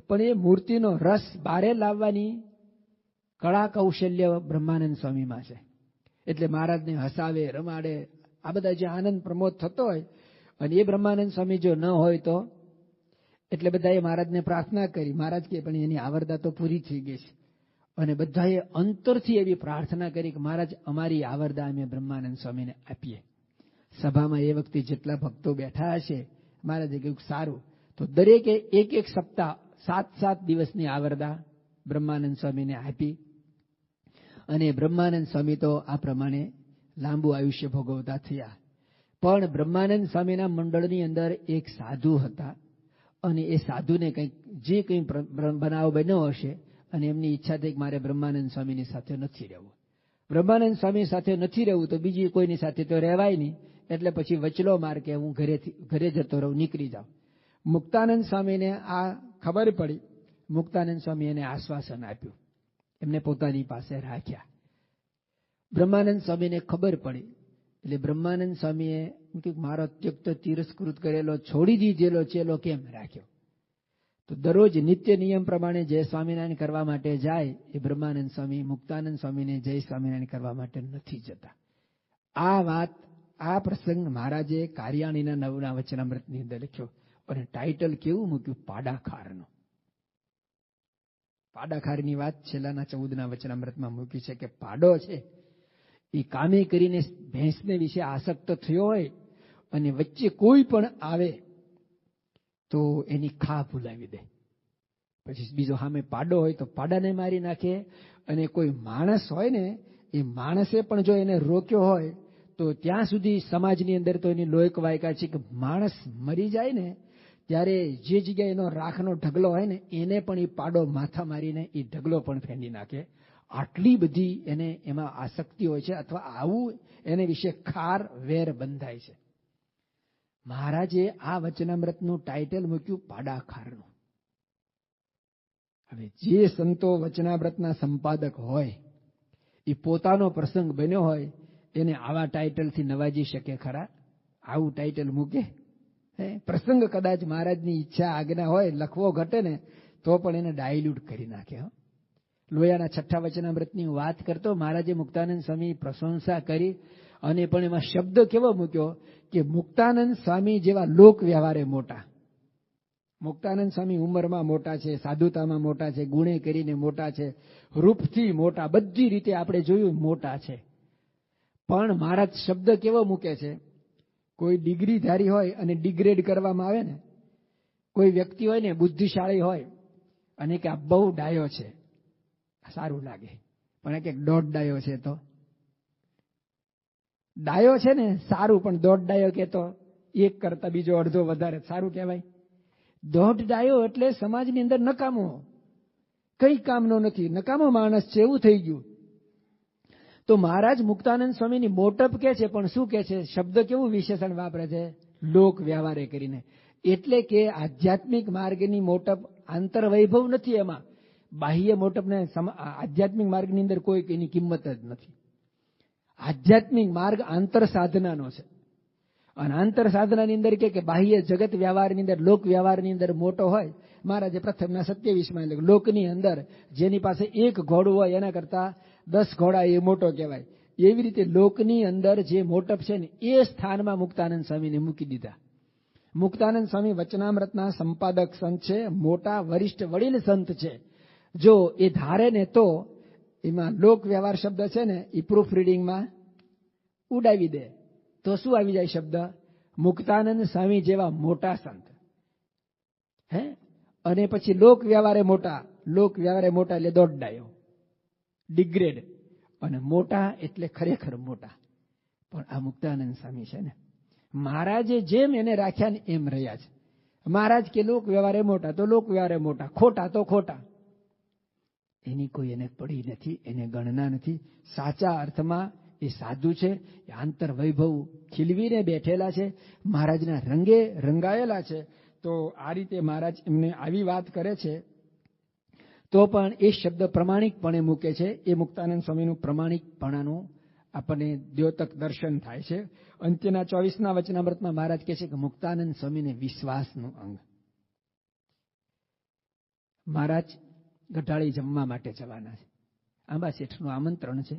પણ એ મૂર્તિનો રસ બારે લાવવાની કળા કૌશલ્ય બ્રહ્માનંદ સ્વામીમાં છે. એટલે મહારાજને હસાવે, રમાડે, આ બધા જે આનંદ પ્રમોદ થતો હોય. અને એ બ્રહ્માનંદ સ્વામી જો ન હોય તો એટલે બધાએ મહારાજને પ્રાર્થના કરી. મહારાજ કે પણ એની આવરદા તો પૂરી થઈ ગઈ છે. અને બધાએ અંતરથી એવી પ્રાર્થના કરી કે મહારાજ અમારી આવરદા અમે બ્રહ્માનંદ સ્વામીને આપીએ. સભામાં એ વખતે જેટલા ભક્તો બેઠા હશે મહારાજે કહ્યું સારું. તો દરેકે એક સપ્તાહ 7 દિવસની આવરદા બ્રહ્માનંદ સ્વામીને આપી. અને બ્રહ્માનંદ સ્વામી તો આ પ્રમાણે લાંબુ આયુષ્ય ભોગવતા થયા. પણ બ્રહ્માનંદ સ્વામીના મંડળની અંદર એક સાધુ હતા અને એ સાધુને કંઈ બનાવ બન્યો હશે અને એમની ઈચ્છા થઈ કે મારે બ્રહ્માનંદ સ્વામીની સાથે નથી રહેવું. બ્રહ્માનંદ સ્વામી સાથે નથી રહેવું તો બીજી કોઈની સાથે તો રહેવાય નહીં. એટલે પછી વચલો માર કે હું ઘરે જતો રહું, નીકળી જાઉં. મુક્તાનંદ સ્વામીને આ ખબર પડી. મુક્તાનંદ સ્વામી એને આશ્વાસન આપ્યું, એમને પોતાની પાસે રાખ્યા. બ્રહ્માનંદ સ્વામીને ખબર પડી એટલે બ્રહ્માનંદ સ્વામીએ મારો ત્યક્ત તિરસ્કૃત કરેલો, છોડી દીધેલો ચેલો કેમ રાખ્યો. તો દરરોજ નિત્ય નિયમ પ્રમાણે જય સ્વામિનારાયણ કરવા માટે જાય એ બ્રહ્માનંદ સ્વામી મુક્તાનંદ સ્વામીને જય સ્વામિનારાયણ કરવા માટે નથી જતા. આ વાત આ પ્રસંગ મહારાજે કાર્યાણીના નવના વચનામૃતની અંદર લખ્યો અને ટાઇટલ કેવું મૂક્યું? પાડાખારનું. પાડાખારની વાત છેલ્લાના 14ના વચનામૃતમાં મૂકી છે કે પાડો છે એ કામે કરીને ભેંસને વિશે આસક્ત થયો હોય અને વચ્ચે કોઈ પણ આવે તો એની ખા ભૂલાવી દે. પછી બીજો સામે પાડો હોય તો પાડાને મારી નાખે, અને કોઈ માણસ હોય ને એ માણસે પણ જો એને રોક્યો હોય તો ત્યાં સુધી સમાજની અંદર તો એની લોક વાયકા છે કે માણસ મરી જાય ને ત્યારે જે જગ્યાએ એનો રાખનો ઢગલો હોય ને એને પણ એ પાડો માથા મારીને એ ઢગલો પણ ફેંદી નાખે. આટલી બધી એને એમાં આસક્તિ હોય છે, અથવા આવું એને વિશે ખાર વેર બંધાય છે. મહારાજે આ વચનામૃતનું ટાઇટલ મૂક્યું પાડાખારનું. હવે જે સંતો વચનામૃતના સંપાદક હોય એ પોતાનો પ્રસંગ બન્યો હોય એને આવા ટાઇટલથી નવાજી શકે ખરા? આવું ટાઇટલ મૂકે? પ્રસંગ કદાચ મહારાજની ઈચ્છા આજ્ઞા હોય લખવો ઘટે ને તો પણ એને ડાયલ્યુટ કરી નાખે. લોયાના 6 વચનામૃતની વાત કરતો મહારાજે મુક્તાનંદ સ્વામી પ્રશંસા કરી, અને પણ એમાં શબ્દ કેવો મૂક્યો કે મુક્તાનંદ સ્વામી જેવા લોક વ્યવહારે મોટા. મુક્તાનંદ સ્વામી ઉંમરમાં મોટા છે, સાધુતામાં મોટા છે, ગુણે કરીને મોટા છે, રૂપથી મોટા, બધી રીતે આપણે જોયું મોટા છે. પણ મહારાજ શબ્દ કેવો મૂકે છે? કોઈ ડિગ્રીધારી હોય અને ડિગ્રેડ કરવામાં આવે ને, કોઈ વ્યક્તિ હોય ને બુદ્ધિશાળી હોય અને કે આ બહુ ડાયો છે, સારું લાગે, પણ કે દોઢ ડાયો છે તો ડાયો છે ને સારું, પણ દોઢ ડાયો કે તો એક કરતા બીજો અડધો વધારે સારું કહેવાય. દોઢ ડાયો એટલે સમાજની અંદર નકામો, કઈ કામનો નથી, નકામો માણસ છે એવું થઈ ગયું. તો મહારાજ મુક્તાનંદ સ્વામીની મોટપ કે છે, પણ શું કે છે? શબ્દ કેવું વિશેષણ વાપરે છે? લોક વ્યવહારે કરીને. એટલે કે આધ્યાત્મિક માર્ગની મોટપ આંતર વૈભવ નથી, એમાં બાહ્ય મોટપને આધ્યાત્મિક માર્ગની અંદર કોઈ એની કિંમત જ નથી. આધ્યાત્મિક માર્ગ આંતર સાધનાનો છે, અને આંતર સાધનાની અંદર કે બાહ્ય જગત વ્યવહારની અંદર, લોક વ્યવહારની અંદર મોટો હોય. મહારાજે પ્રથમના 27માં લોકની અંદર જેની પાસે એક ઘોડું હોય એના કરતા 10 ઘોડા એ મોટો કહેવાય. એવી રીતે લોકની અંદર જે મોટપ છે ને એ સ્થાનમાં મુક્તાનંદ સ્વામીને મૂકી દીધા. મુક્તાનંદ સ્વામી વચનામૃતના સંપાદક સંત છે, મોટા વરિષ્ઠ વડીલ સંત છે. જો એ ધારે ને તો એમાં લોક વ્યવહાર શબ્દ છે ને એ પ્રૂફ રીડિંગમાં ઉડાવી દે તો શું આવી જાય શબ્દ? મુક્તાનંદ સ્વામી જેવા મોટા સંત. અને પછી લોક વ્યવહારે મોટા, લોક વ્યવહારે મોટા એટલે દોઢ ડાયો, ડિગ્રેડ, અને મોટા એટલે ખરેખર મોટા. પણ આ મુક્તાનંદ સ્વામી છે ને મહારાજે જેમ એને રાખ્યા ને એમ રહ્યા છે. મહારાજ કે લોક વ્યવહારે મોટા તો લોક વ્યવહારે મોટા, ખોટા તો ખોટા. એની કોઈ એને પડી નથી, એને ગણના નથી. સાચા અર્થમાં એ સાધુ છે, એ આંતર વૈભવ ખીલવીને બેઠેલા છે, મહારાજના રંગે રંગાયેલા છે. તો આ રીતે મહારાજ એમને આવી વાત કરે છે, તો પણ એ શબ્દ પ્રમાણિકપણે મૂકે છે. એ મુક્તાનંદ સ્વામીનું પ્રમાણિકપણાનું આપણને દ્યોતક દર્શન થાય છે. અંત્યના 24ના વચનામૃતમાં મહારાજ કહે છે કે મુક્તાનંદ સ્વામીને વિશ્વાસનું અંગ. મહારાજ ગઢાળી જમવા માટે જવાના છે. આંબા શેઠનું આમંત્રણ છે.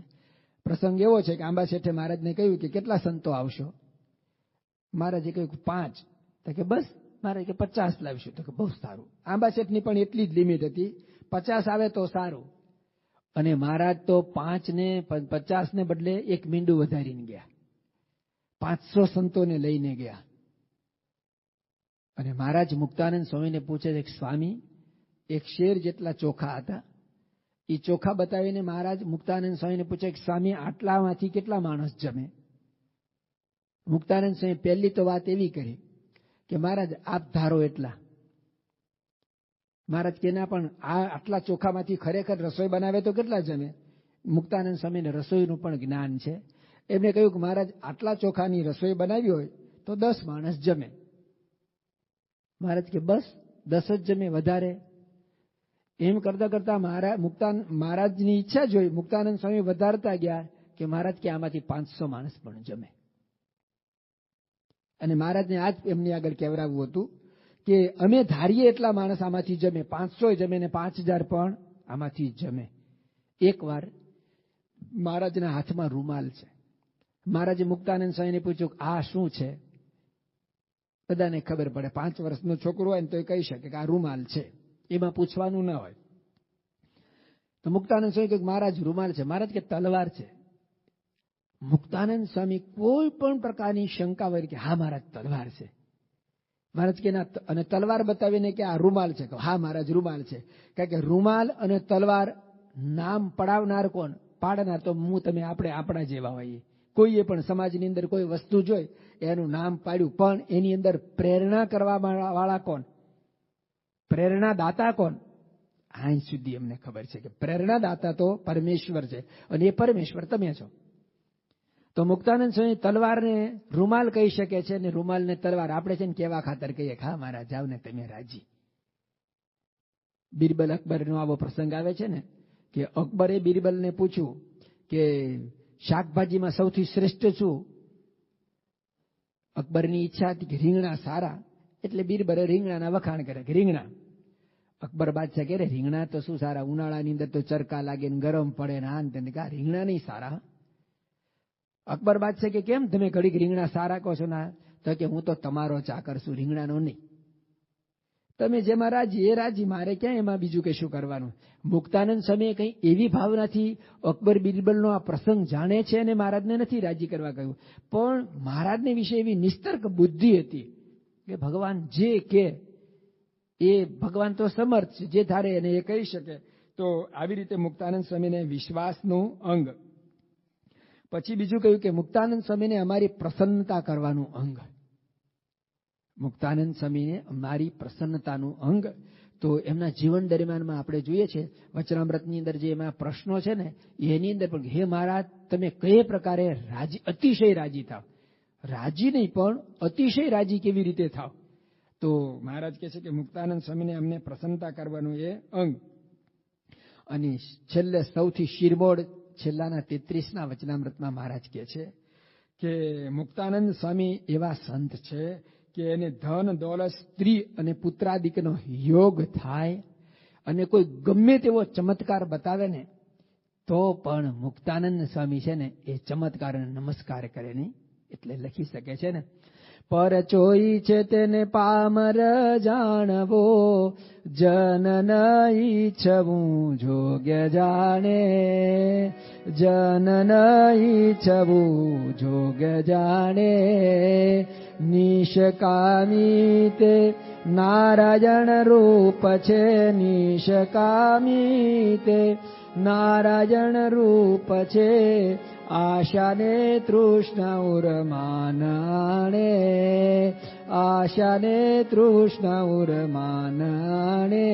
પ્રસંગ એવો છે કે આંબા શેઠે મહારાજને કહ્યું કે કેટલા સંતો આવશો? મહારાજે કહ્યું કે 5. તો કે બસ. મહારાજ કે 50 લાવીશું. તો કે બહુ સારું. આંબા શેઠની પણ એટલી જ લિમિટ હતી, 50 આવે તો સારું. અને મહારાજ તો 5 ને 50 ને બદલે એક મીંડું વધારીને ગયા, 500 સંતોને લઈને ગયા. અને મહારાજ મુક્તાનંદ સ્વામીને પૂછે છે કે સ્વામી, એક શેર જેટલા ચોખા હતા. એ ચોખા બતાવીને મહારાજ મુક્તાનંદ સ્વામીને પૂછે કે સ્વામી, આટલામાંથી કેટલા માણસ જમે? મુક્તાનંદ સ્વામી પહેલી તો વાત એવી કરી કે મહારાજ આપ ધારો એટલા. મહારાજ કે ના, પણ આટલા ચોખામાંથી ખરેખર રસોઈ બનાવે તો કેટલા જમે? મુક્તાનંદ સ્વામીને રસોઈનું પણ જ્ઞાન છે. એમને કહ્યું કે મહારાજ આટલા ચોખાની રસોઈ બનાવી હોય તો 10 માણસ જમે. મહારાજ કે બસ 10 જ જમે, વધારે? એમ કરતા કરતા મહારાજની ઈચ્છા જોઈ મુક્તાનંદ સ્વામી વધારતા ગયા કે મહારાજ કે આમાંથી 500 માણસ પણ જમે. અને મહારાજને આજ એમની આગળ કહેવરાવવું હતું કે અમે ધારીએ એટલા માણસ આમાંથી જમે, 500 જમે ને 5000 પણ આમાંથી જમે. એકવાર મહારાજના હાથમાં રૂમાલ છે. મહારાજે મુક્તાનંદ સ્વામીને પૂછ્યું કે આ શું છે? બધાને ખબર પડે, 5 વર્ષનો છોકરો હોય ને તો એ કહી શકે કે આ રૂમાલ છે, એમાં પૂછવાનું ન હોય. તો મુક્તાનંદ સ્વામી કહ્યું મહારાજ રૂમાલ છે. મહારાજ કે તલવાર છે. મુક્તાનંદ સ્વામી કોઈ પણ પ્રકારની શંકા વગર કે હા મહારાજ તલવાર છે. મહારાજ કે ના, અને તલવાર બતાવીને કે આ રૂમાલ છે. હા મહારાજ રૂમાલ છે. કારણ કે રૂમાલ અને તલવાર નામ પડાવનાર કોણ? પાડનાર તો હું તમે આપણે આપણા જેવા હોઈએ. કોઈએ પણ સમાજની અંદર કોઈ વસ્તુ જોઈ એનું નામ પાડ્યું, પણ એની અંદર પ્રેરણા કરવા વાળા કોણ? પ્રેરણાદાતા કોણ? આજ સુધી અમને ખબર છે કે પ્રેરણાદાતા તો પરમેશ્વર છે, અને એ પરમેશ્વર તમે છો. તો મુક્તાનંદ સ્વામી તલવારને રૂમાલ કહી શકે છે, અને રૂમાલને તલવાર આપણે છે ને કેવા ખાતર કહીએ, હા મારા જાવ ને તમે રાજી. બિરબલ અકબરનો આવો પ્રસંગ આવે છે ને કે અકબરે બિરબલને પૂછ્યું કે શાકભાજીમાં સૌથી શ્રેષ્ઠ શું? અકબરની ઈચ્છા હતી કે રીંગણા સારા, એટલે બિરબલે રીંગણાના વખાણ કરે કે રીંગણા. અકબર બાદશાહ કહે રીંગણા તો શું સારા, ઉનાળાની અંદર તો ચરકા લાગે ને ગરમ પડે ને આન તેને, કા રીંગણા નહીં સારા. અકબર બાદશાહ કે કેમ તમે ઘડીક રીંગણા સારા કહો છો? ના, તો કે હું તો તમારો ચાકર છું, રીંગણાનો નહીં. તમે જેમાં રાજી એ રાજી, મારે ક્યાં એમાં બીજું કશું કરવાનું. મુક્તાનંદ સ્વામીએ કઈ એવી ભાવનાથી અકબર બિરબલનો આ પ્રસંગ જાણે છે અને મહારાજને નથી રાજી કરવા કહ્યું, પણ મહારાજને વિશે એવી નિસ્તર્ક બુદ્ધિ હતી કે ભગવાન જે કે એ ભગવાન તો સમર્થ છે, જે ધારે એને એ કહી શકે. તો આવી રીતે મુક્તાનંદ સ્વામીને વિશ્વાસનું અંગ. પછી બીજું કહ્યું કે મુક્તાનંદ સ્વામીને અમારી પ્રસન્નતા કરવાનું અંગ. મુક્તાનંદ સ્વામીને અમારી પ્રસન્નતાનું અંગ. તો એમના જીવન દરમિયાનમાં આપણે જોઈએ છે વચનામૃતની અંદર જે એમાં પ્રશ્નો છે ને એની અંદર પણ હે મહારાજ તમે કઈ પ્રકારે રાજી, અતિશય રાજી થાવ, રાજી નહીં પણ અતિશય રાજી કેવી રીતે થાવ? તો મહારાજ કહે છે કે મુક્તાનંદ સ્વામીને અમને પ્રસન્નતા કરવાનું એ અંગ. અને છેલ્લે સૌથી શિરમોડ છેલ્લાના 33ના વચનામૃતમાં મહારાજ કહે છે કે મુક્તાનંદ સ્વામી એવા સંત છે કે એને ધન દોલત સ્ત્રી અને પુત્રાદિકનો યોગ થાય અને કોઈ ગમે તેવો ચમત્કાર બતાવે ને તો પણ મુક્તાનંદ સ્વામી છે ને એ ચમત્કારને નમસ્કાર કરે નહીં. એટલે લખી શકે છે ને, પર ચોઈ છે તેને પામર જાણવો, જન નઈ છવું જોગ્ય જાણે, જન નઈ છવું જોગ્ય જાણે, નિષ્કામી તે નારાયણ રૂપ છે, નિષ્કામી તે નારાયણ રૂપ છે, આશાને તૃષ્ણા ઉરમાનાણે, આશાને તૃષ્ણા ઉરમાનાણે,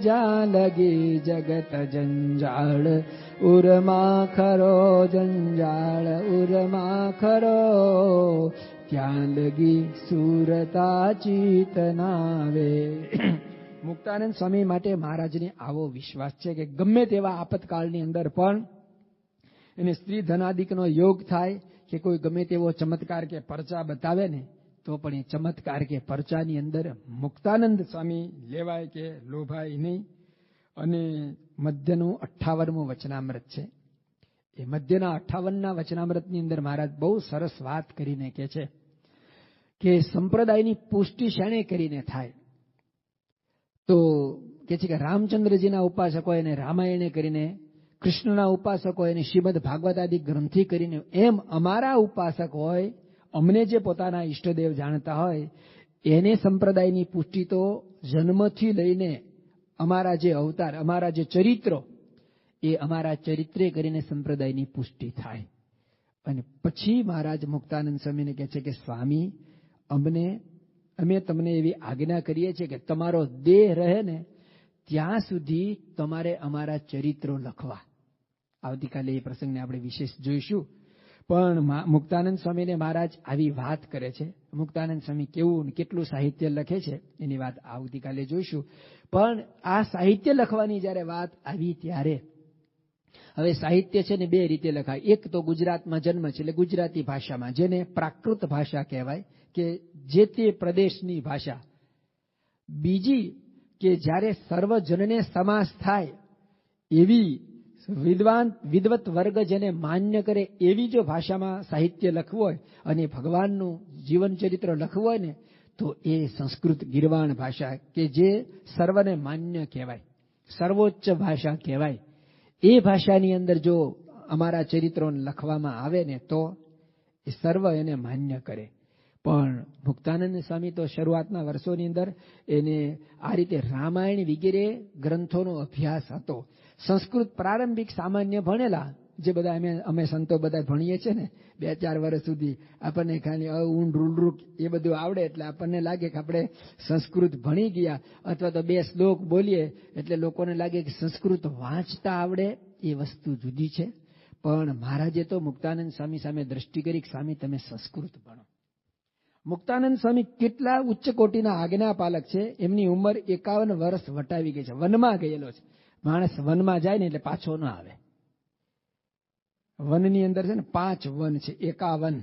જ્યાં લગી જગત જંજાળ ઉરમાં ખરો, જંજાળ ઉરમાં ખરો, ત્યાં લગી સુરતા ચિતનાવે. મુક્તાનંદ સ્વામી માટે મહારાજને આવો વિશ્વાસ છે કે ગમે તેવા આપતકાળની અંદર પણ એને સ્ત્રી ધનાદિકનો યોગ થાય કે કોઈ ગમે તેવો ચમત્કાર કે પરચા બતાવે ને તો પણ એ ચમત્કાર કે પરચાની અંદર મુક્તાનંદ સ્વામી લેવાય કે લોભાય નહીં. અને મધ્યનું 58મું વચનામૃત છે. એ મધ્યના 58ના વચનામૃતની અંદર મહારાજ બહુ સરસ વાત કરીને કહે છે કે સંપ્રદાયની પુષ્ટિ શેણે કરીને થાય? તો કહે છે કે રામચંદ્રજીના ઉપાસકો એને રામાયણે કરીને, કૃષ્ણના ઉપાસકો એને શ્રીમદ ભાગવત આદિ ગ્રંથિ કરીને, એમ અમારા ઉપાસક હોય, અમને જે પોતાના ઈષ્ટદેવ જાણતા હોય એને સંપ્રદાયની પુષ્ટિ તો જન્મથી લઈને અમારા જે અવતાર, અમારા જે ચરિત્રો, એ અમારા ચરિત્રે કરીને સંપ્રદાયની પુષ્ટિ થાય. અને પછી મહારાજ મુક્તાનંદ સ્વામીને કહે છે કે સ્વામી અમે તમને એવી આજ્ઞા કરીએ છીએ કે તમારો દેહ રહે ને ત્યાં સુધી તમારે અમારા ચરિત્રો લખવા. આવતીકાલે એ પ્રસંગને આપણે વિશેષ જોઈશું. પણ મુક્તાનંદ સ્વામીને મહારાજ આવી વાત કરે છે. મુક્તાનંદ સ્વામી કેવું કેટલું સાહિત્ય લખે છે એની વાત આવતીકાલે જોઈશું. પણ આ સાહિત્ય લખવાની જ્યારે વાત આવી ત્યારે હવે સાહિત્ય છે ને બે રીતે લખાય. એક તો ગુજરાતમાં જન્મ છે એટલે ગુજરાતી ભાષામાં, જેને પ્રાકૃત ભાષા કહેવાય કે જે તે પ્રદેશની ભાષા. બીજી કે જ્યારે સર્વજનને સમાસ થાય એવી વિદવત વર્ગ જેને માન્ય કરે એવી જો ભાષામાં સાહિત્ય લખવું હોય અને ભગવાનનું જીવન ચરિત્ર લખવું હોય ને, તો એ સંસ્કૃત ગિરવાણ ભાષા કે જે સર્વને માન્ય કહેવાય, સર્વોચ્ચ ભાષા કહેવાય. એ ભાષાની અંદર જો અમારા ચરિત્રો લખવામાં આવે ને તો એ સર્વ એને માન્ય કરે. પણ મુક્તાનંદ સ્વામી તો શરૂઆતના વર્ષોની અંદર એને આ રીતે રામાયણ વગેરે ગ્રંથોનો અભ્યાસ હતો. સંસ્કૃત પ્રારંભિક સામાન્ય ભણેલા, જે બધા અમે સંતો બધા ભણીએ છીએ ને 2-4 વર્ષ સુધી, આપણને ખાલી ઊંડ રૂલરૂક એ બધું આવડે એટલે આપણને લાગે કે આપણે સંસ્કૃત ભણી ગયા, અથવા તો 2 શ્લોક બોલીએ એટલે લોકોને લાગે કે સંસ્કૃત વાંચતા આવડે. એ વસ્તુ જુદી છે. પણ મહારાજે તો મુક્તાનંદ સ્વામી સામે દ્રષ્ટિ કરી કે સ્વામી તમે સંસ્કૃત ભણો. મુક્તાનંદ સ્વામી કેટલા ઉચ્ચ કોટીના આજ્ઞાપાલક છે. એમની ઉંમર 51 વર્ષ વટાવી ગઈ છે. વનમાં ગયેલો છે. માણસ વનમાં જાય ને એટલે પાછો ન આવે. વનની અંદર છે ને 5 વન છે, 51,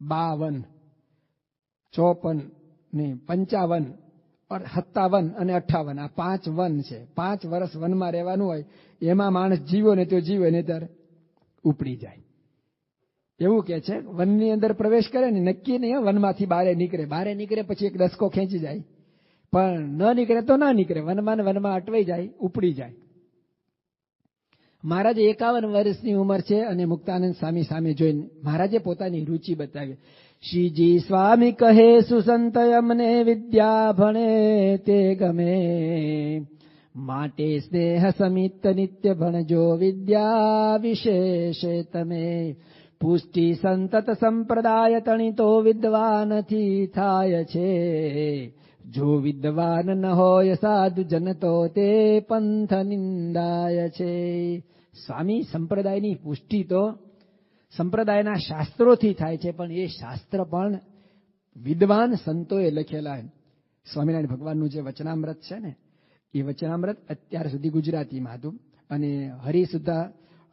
52, 54 ને 55, 57 અને 58, આ 5 વન છે. 5 વર્ષ વનમાં રહેવાનું હોય. એમાં માણસ જીવો ને તો જીવે, ને ત્યારે ઉપડી જાય. એવું કે છે વનની અંદર પ્રવેશ કરે ને નક્કી નહીં, વનમાંથી બહાર નીકળે પછી એક દસકો ખેંચી જાય, પણ ન નીકળે તો ના નીકળે, વનમાં અટવાઈ જાય, ઉપડી જાય. મહારાજે 51 વર્ષની ઉંમર છે અને મુક્તાનંદ સ્વામી સામે જોઈને મહારાજે પોતાની રુચિ બતાવી. શ્રીજી સ્વામી કહે સુસંત અમને વિદ્યા ભણે તે ગમે, માટે સ્નેહ સમિત નિત્ય ભણજો વિદ્યા વિશેષે તમે. પુષ્ટિ સંતત સંપ્રદાય તણીતો વિદ્વાનથી થાય છે, જો વિદ્વાન ન હોય સાધુ જન તો તે પંથ નિંદાય છે. સ્વામી સંપ્રદાયની પુષ્ટિ તો સંપ્રદાયના શાસ્ત્રોથી થાય છે, પણ એ શાસ્ત્ર પણ વિદ્વાન સંતોએ લખેલા. સ્વામિનારાયણ ભગવાનનું જે વચનામૃત છે ને, એ વચનામૃત અત્યાર સુધી ગુજરાતીમાં હતું, અને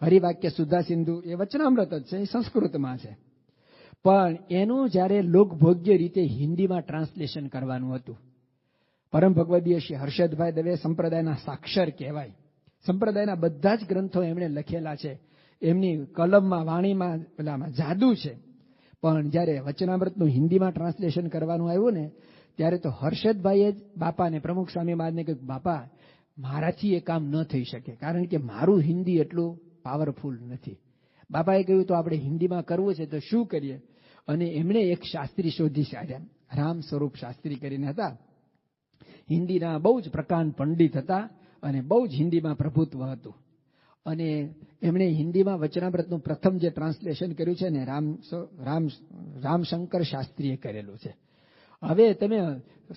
હરિવાક્ય સુધા સિંધુ એ વચનામૃત જ છે, એ સંસ્કૃતમાં છે. પણ એનું જ્યારે લોકભોગ્ય રીતે હિન્દીમાં ટ્રાન્સલેશન કરવાનું હતું. પરમ ભગવદીય શ્રી હર્ષદભાઈ દવે સંપ્રદાયના સાક્ષર કહેવાય. સંપ્રદાયના બધા જ ગ્રંથો એમણે લખેલા છે. એમની કલમમાં, વાણીમાં, પેલામાં જાદુ છે. પણ જ્યારે વચનામૃતનું હિન્દીમાં ટ્રાન્સલેશન કરવાનું આવ્યું ને, ત્યારે તો હર્ષદભાઈએ જ બાપાને, પ્રમુખ સ્વામી મહારાજને કહ્યું, બાપા મારાથી એ કામ ન થઈ શકે, કારણ કે મારું હિન્દી એટલું પાવરફુલ નથી. બાપાએ કહ્યું તો આપણે હિન્દીમાં કરવું છે તો શું કરીએ? અને એમણે એક શાસ્ત્રી શોધી કાઢ્યા, રામ સ્વરૂપ શાસ્ત્રી કરીને હતા. હિન્દીના બહુ જ પ્રકાંડ પંડિત હતા અને બહુ જ હિન્દીમાં પ્રભુત્વ હતું. અને એમણે હિન્દીમાં વચનામૃતનું પ્રથમ જે ટ્રાન્સલેશન કર્યું છે ને, રામશંકર શાસ્ત્રીએ કરેલું છે. હવે તમે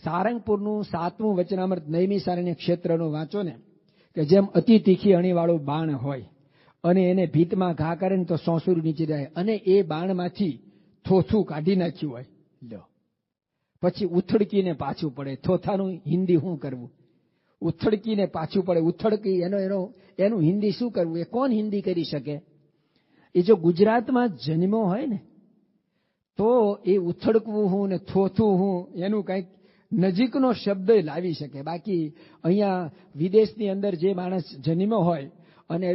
સારંગપુરનું 7મું વચનામૃત નૈમિષારણ્ય ક્ષેત્રનું વાંચો ને, કે જેમ અતિ તીખી અણીવાળું બાણ હોય અને એને ભીતમાં ઘા કરે ને તો સોંસુર નીચે જાય, અને એ બાણમાંથી થોથું કાઢી નાખ્યું હોય, લો પછી ઉથડકીને પાછું પડે. થોથાનું હિન્દી શું કરવું? ઉથડકીને પાછું પડે. ઉથડકી એનું હિન્દી શું કરવું? એ કોણ હિન્દી કરી શકે? એ જો ગુજરાતમાં જન્મ્યો હોય ને તો એ ઉથડકવું હું ને થોથું હું એનું કંઈક નજીકનો શબ્દ લાવી શકે. બાકી અહીંયા વિદેશની અંદર જે માણસ જન્મ્યો હોય અને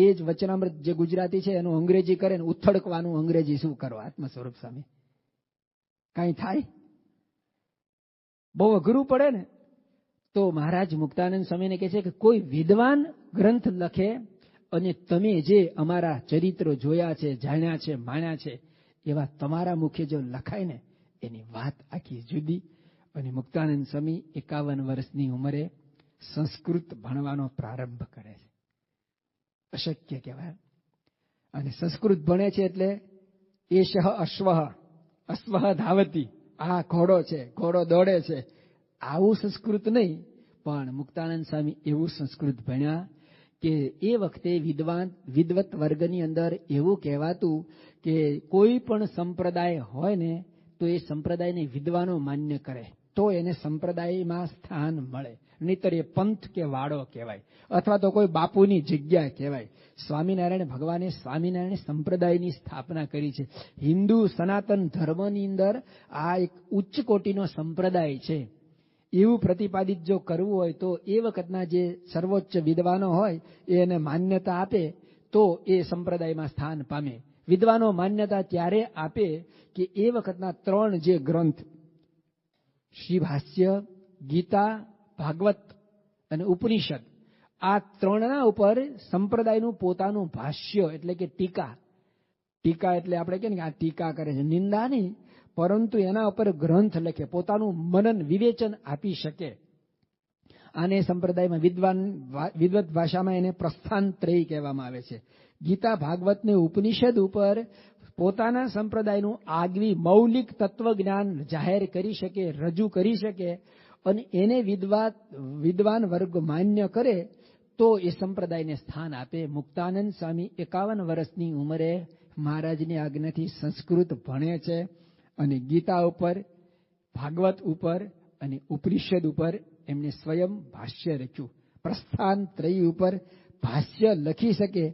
એ જ વચનામૃત જે ગુજરાતી છે એનું અંગ્રેજી કરે ને, ઉથડકવાનું અંગ્રેજી શું કરો? આત્મ સ્વરૂપ સ્વામી કઈ થાય? બહુ અઘરું પડે ને. તો મહારાજ મુક્તાનંદ સ્વામીને કહે છે કે કોઈ વિદ્વાન ગ્રંથ લખે અને તમે જે અમારા ચરિત્રો જોયા છે, જાણ્યા છે, માણ્યા છે, એવા તમારા મુખે જો લખાય ને, એની વાત આખી જુદી. અને મુક્તાનંદ સ્વામી 51 વર્ષની ઉંમરે સંસ્કૃત ભણવાનો પ્રારંભ કરે છે. અશક્ય કહેવાય. અને સંસ્કૃત ભણે છે એટલે એશઃ અશ્વઃ ધાવતી, આ ઘોડો છે, ઘોડો દોડે છે, આવું સંસ્કૃત નહીં. પણ મુક્તાનંદ સ્વામી એવું સંસ્કૃત ભણ્યા કે એ વખતે વિદ્વત વર્ગની અંદર એવું કહેવાતું કે કોઈ પણ સંપ્રદાય હોય ને તો એ સંપ્રદાયને વિદ્વાનો માન્ય કરે તો એને સંપ્રદાયમાં સ્થાન મળે, નહીતર એ પંથ કે વાડો કહેવાય, અથવા તો કોઈ બાપુની જગ્યા કહેવાય. સ્વામિનારાયણ ભગવાને સ્વામિનારાયણ સંપ્રદાયની સ્થાપના કરી છે. હિન્દુ સનાતન ધર્મની અંદર આ એક ઉચ્ચ કોટીનો સંપ્રદાય છે. એવું પ્રતિપાદિત જો કરવું હોય તો એ વખતના જે સર્વોચ્ચ વિદ્વાનો હોય એને માન્યતા આપે તો એ સંપ્રદાયમાં સ્થાન પામે. વિદ્વાનો માન્યતા ત્યારે આપે કે એ વખતના 3 જે ગ્રંથ શ્રી ભાષ્ય, ગીતા, ભાગવત અને ઉપનિષદ, આ 3ના ઉપર સંપ્રદાયનું પોતાનું ભાષ્ય એટલે કે ટીકા. ટીકા એટલે આપણે કહીએ ને આ ટીકા કરે છે, નિંદા નહીં, પરંતુ એના ઉપર ગ્રંથ લખે, પોતાનું મનન વિવેચન આપી શકે. આને સંપ્રદાયમાં વિદ્વત ભાષામાં એને પ્રસ્થાનત્રય કહેવામાં આવે છે. ગીતા, ભાગવત ને ઉપનિષદ ઉપર પોતાના સંપ્રદાયનું આગવી મૌલિક તત્વજ્ઞાન જાહેર કરી શકે, રજૂ કરી શકે અને એને વિદ્વાન વર્ગ માન્ય કરે તો એ સંપ્રદાયને સ્થાન આપે. મુક્તાનંદ સ્વામી 51 વર્ષની ઉંમરે મહારાજની આજ્ઞાથી સંસ્કૃત ભણે છે અને ગીતા ઉપર, ભાગવત ઉપર અને ઉપનિષદ ઉપર એમને સ્વયં ભાષ્ય લખ્યું. પ્રસ્થાનત્રય ઉપર ભાષ્ય લખી શકે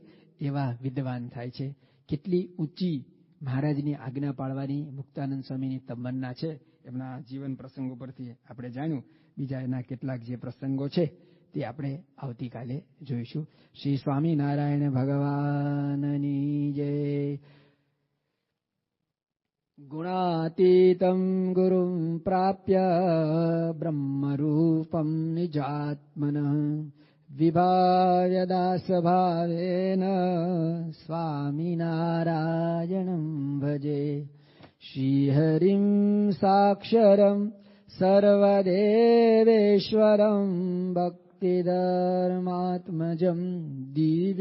એવા વિદ્વાન થાય છે. કેટલી ઊંચી મહારાજની આજ્ઞા પાળવાની મુક્તાનંદ સ્વામીની તમન્ના છે. એમના જીવન પ્રસંગો પરથી આપણે જાણ્યું. બીજા એના કેટલાક જે પ્રસંગો છે તે આપણે આવતીકાલે જોઈશું. શ્રી સ્વામિનારાયણ ભગવાનની જય. ગુણાતીતમ ગુરું પ્રાપ્ય બ્રહ્મરૂપમ નિજાત્મનઃ વિભાવ્ય દાસભાવેન સ્વામિનારાયણં ભજે. શ્રીહરિં સાક્ષરં સર્વદેવેશ્વરં ભક્તિધર્માત્મજં દિવ્ય